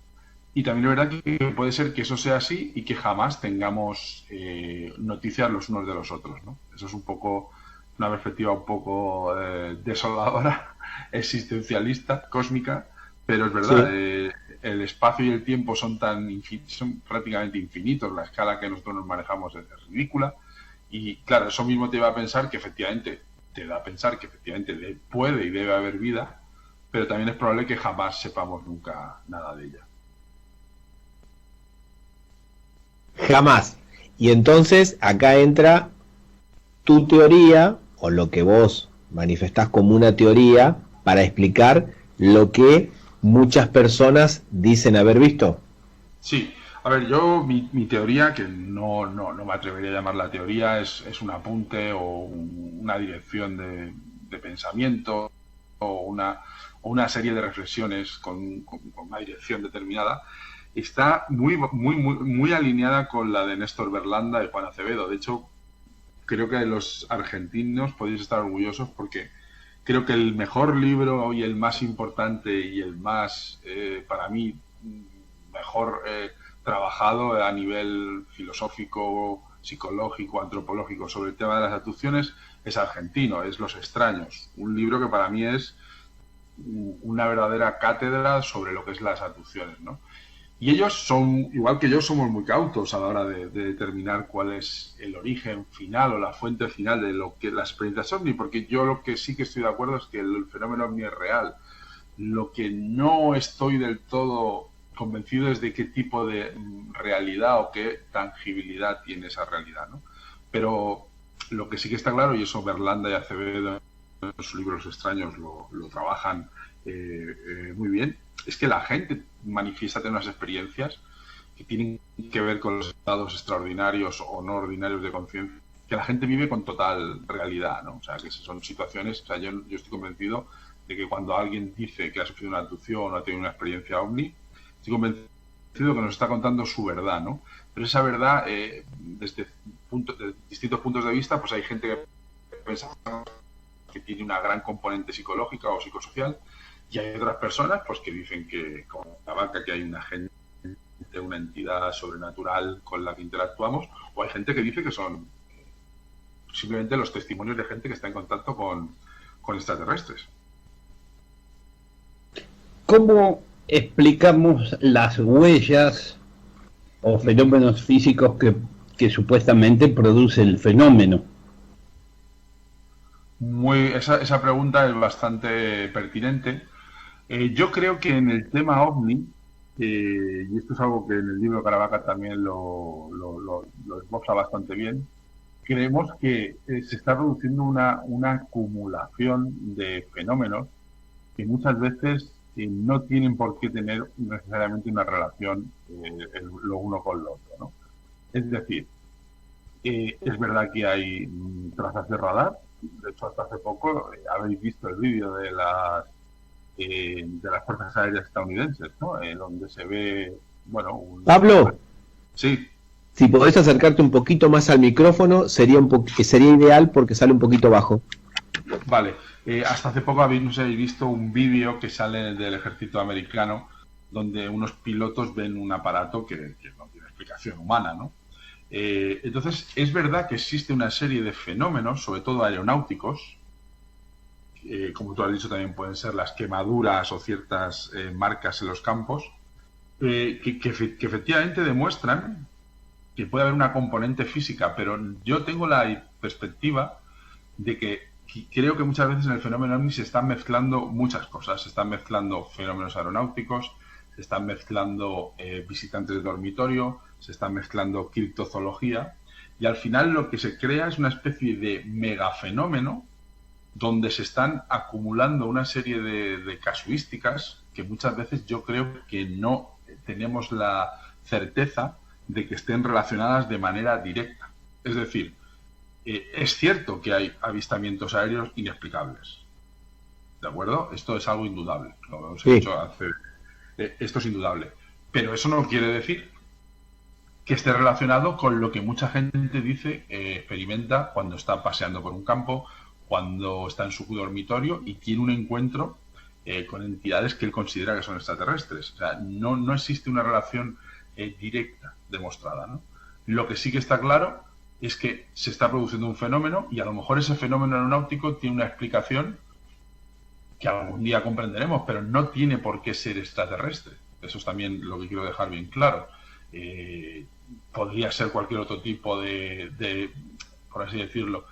Y también es verdad que puede ser que eso sea así y que jamás tengamos noticias los unos de los otros, ¿no? Eso es un poco una perspectiva un poco desoladora, existencialista, cósmica, pero es verdad, sí. El espacio y el tiempo son son prácticamente infinitos, la escala que nosotros nos manejamos es ridícula, y claro, eso mismo te da a pensar que efectivamente puede y debe haber vida, pero también es probable que jamás sepamos nunca nada de ella. Jamás. Y entonces acá entra tu teoría, o lo que vos manifestás como una teoría, para explicar lo que muchas personas dicen haber visto. Sí, a ver, yo mi teoría, que no me atrevería a llamarla teoría, es un apunte o una dirección de pensamiento o una serie de reflexiones con una dirección determinada, está muy alineada con la de Néstor Berlanda y Juan Acevedo. De hecho, creo que los argentinos podéis estar orgullosos porque creo que el mejor libro y el más importante y el más, para mí, mejor trabajado a nivel filosófico, psicológico, antropológico sobre el tema de las abducciones es argentino, es Los extraños. Un libro que para mí es una verdadera cátedra sobre lo que es las abducciones, ¿no? Y ellos son, igual que yo, somos muy cautos a la hora de determinar cuál es el origen final o la fuente final de lo que las experiencias OVNI, porque yo lo que sí que estoy de acuerdo es que el fenómeno OVNI es real. Lo que no estoy del todo convencido es de qué tipo de realidad o qué tangibilidad tiene esa realidad, ¿no? Pero lo que sí que está claro, y eso Berlanda y Acevedo en sus libros extraños lo trabajan muy bien, es que la gente manifiesta unas experiencias que tienen que ver con los estados extraordinarios o no ordinarios de conciencia, que la gente vive con total realidad, ¿no? O sea, que son situaciones, o sea, yo estoy convencido de que cuando alguien dice que ha sufrido una abducción o ha tenido una experiencia OVNI, estoy convencido que nos está contando su verdad, ¿no? Pero esa verdad, desde distintos puntos de vista, pues hay gente que piensa que tiene una gran componente psicológica o psicosocial, y hay otras personas pues que dicen que, como la vaca, que hay una gente, una entidad sobrenatural con la que interactuamos, o hay gente que dice que son simplemente los testimonios de gente que está en contacto con extraterrestres. ¿Cómo explicamos las huellas o fenómenos físicos que supuestamente produce el fenómeno? Esa pregunta es bastante pertinente. Yo creo que en el tema OVNI, y esto es algo que en el libro de Caravaca también lo esboza bastante bien, creemos que se está produciendo una acumulación de fenómenos que muchas veces no tienen por qué tener necesariamente una relación lo uno con lo otro, ¿no? Es decir, es verdad que hay trazas de radar. De hecho, hasta hace poco habéis visto el vídeo de las fuerzas aéreas estadounidenses, ¿no? Donde se ve, bueno... Pablo, sí. Si podés acercarte un poquito más al micrófono, sería ideal porque sale un poquito bajo. Vale. Hasta hace poco habéis visto un vídeo que sale del ejército americano donde unos pilotos ven un aparato que no tiene explicación humana, ¿no? Entonces, es verdad que existe una serie de fenómenos, sobre todo aeronáuticos, como tú has dicho, también pueden ser las quemaduras o ciertas marcas en los campos, que efectivamente demuestran que puede haber una componente física, pero yo tengo la perspectiva de que creo que muchas veces en el fenómeno OVNI se están mezclando muchas cosas. Se están mezclando fenómenos aeronáuticos, se están mezclando visitantes de dormitorio, se están mezclando criptozoología, y al final lo que se crea es una especie de megafenómeno donde se están acumulando una serie de casuísticas que muchas veces yo creo que no tenemos la certeza de que estén relacionadas de manera directa. Es decir, es cierto que hay avistamientos aéreos inexplicables, ¿de acuerdo? Esto es algo indudable, lo hemos dicho esto es indudable, pero eso no quiere decir que esté relacionado con lo que mucha gente dice experimenta cuando está paseando por un campo, cuando está en su dormitorio y tiene un encuentro con entidades que él considera que son extraterrestres. O sea, no existe una relación directa demostrada, ¿no? Lo que sí que está claro es que se está produciendo un fenómeno y a lo mejor ese fenómeno aeronáutico tiene una explicación que algún día comprenderemos, pero no tiene por qué ser extraterrestre. Eso es también lo que quiero dejar bien claro. Podría ser cualquier otro tipo de por así decirlo.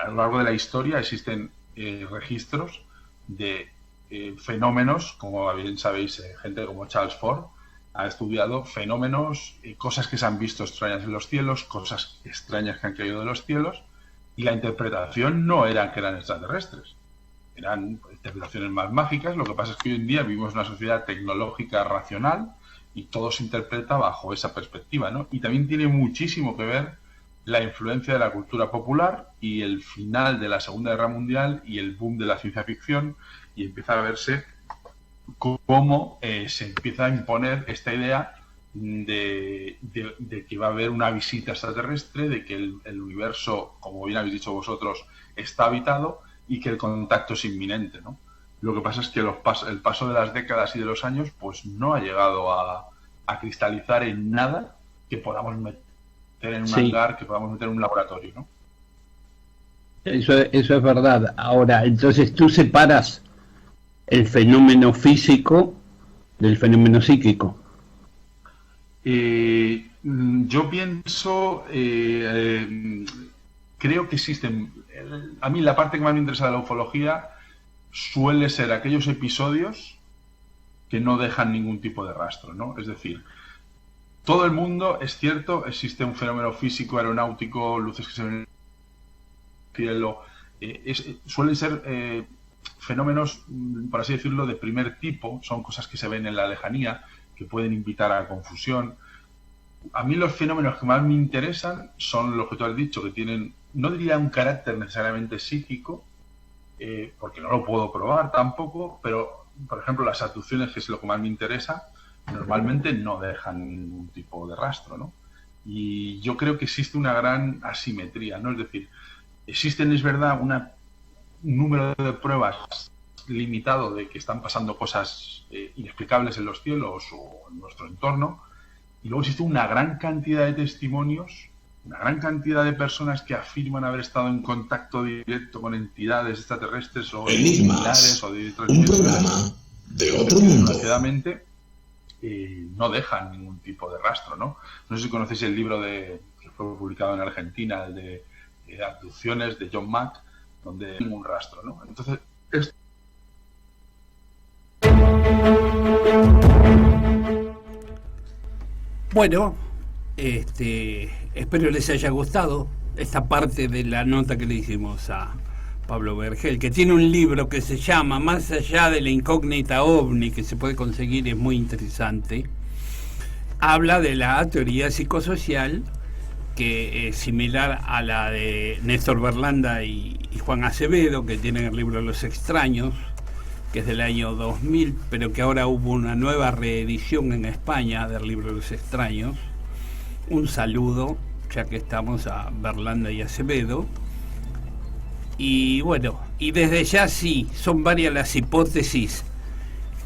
A lo largo de la historia existen registros de fenómenos, como bien sabéis, gente como Charles Fort ha estudiado fenómenos, cosas que se han visto extrañas en los cielos, cosas extrañas que han caído de los cielos, y la interpretación no era que eran extraterrestres, eran interpretaciones más mágicas. Lo que pasa es que hoy en día vivimos en una sociedad tecnológica racional y todo se interpreta bajo esa perspectiva, ¿no? Y también tiene muchísimo que ver la influencia de la cultura popular y el final de la Segunda Guerra Mundial y el boom de la ciencia ficción, y empieza a verse cómo se empieza a imponer esta idea de que va a haber una visita extraterrestre, de que el universo, como bien habéis dicho vosotros, está habitado y que el contacto es inminente, ¿no? Lo que pasa es que el paso de las décadas y de los años pues no ha llegado a cristalizar en nada que podamos meter en un hangar, que podamos meter en un laboratorio, ¿no? Eso es verdad. Ahora, entonces tú separas el fenómeno físico del fenómeno psíquico. Yo pienso, creo que existen. A mí la parte que más me interesa de la ufología suele ser aquellos episodios que no dejan ningún tipo de rastro, ¿no? Es decir, todo el mundo, es cierto, existe un fenómeno físico, aeronáutico, luces que se ven en el cielo, suelen ser fenómenos, por así decirlo, de primer tipo, son cosas que se ven en la lejanía, que pueden invitar a la confusión. A mí los fenómenos que más me interesan son los que tú has dicho, que tienen, no diría un carácter necesariamente psíquico, porque no lo puedo probar tampoco, pero, por ejemplo, las abducciones, que es lo que más me interesa, normalmente no dejan ningún tipo de rastro, ¿no? Y yo creo que existe una gran asimetría, ¿no? Es decir, existen, es verdad, un número de pruebas limitado de que están pasando cosas inexplicables en los cielos o en nuestro entorno, y luego existe una gran cantidad de testimonios, una gran cantidad de personas que afirman haber estado en contacto directo con entidades extraterrestres o similares o de un programa de otro mundo. Desgraciadamente, no dejan ningún tipo de rastro, ¿no? No sé si conocéis el libro que fue publicado en Argentina, el de abducciones de John Mack, donde no hay ningún rastro, ¿no? Entonces, bueno, espero les haya gustado esta parte de la nota que le hicimos a Pablo Vergel, que tiene un libro que se llama Más allá de la incógnita ovni, que se puede conseguir, es muy interesante. Habla de la teoría psicosocial, que es similar a la de Néstor Berlanda y Juan Acevedo, que tienen el libro Los Extraños, que es del año 2000, pero que ahora hubo una nueva reedición en España del libro Los Extraños. Un saludo, ya que estamos, a Berlanda y Acevedo. Y bueno, y desde ya sí, son varias las hipótesis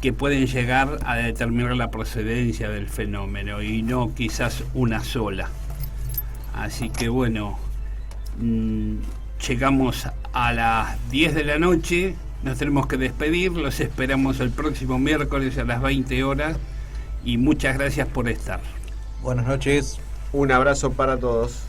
que pueden llegar a determinar la procedencia del fenómeno, y no quizás una sola. Así que bueno, llegamos a las 10 de la noche, nos tenemos que despedir, los esperamos el próximo miércoles a las 20 horas y muchas gracias por estar. Buenas noches. Un abrazo para todos.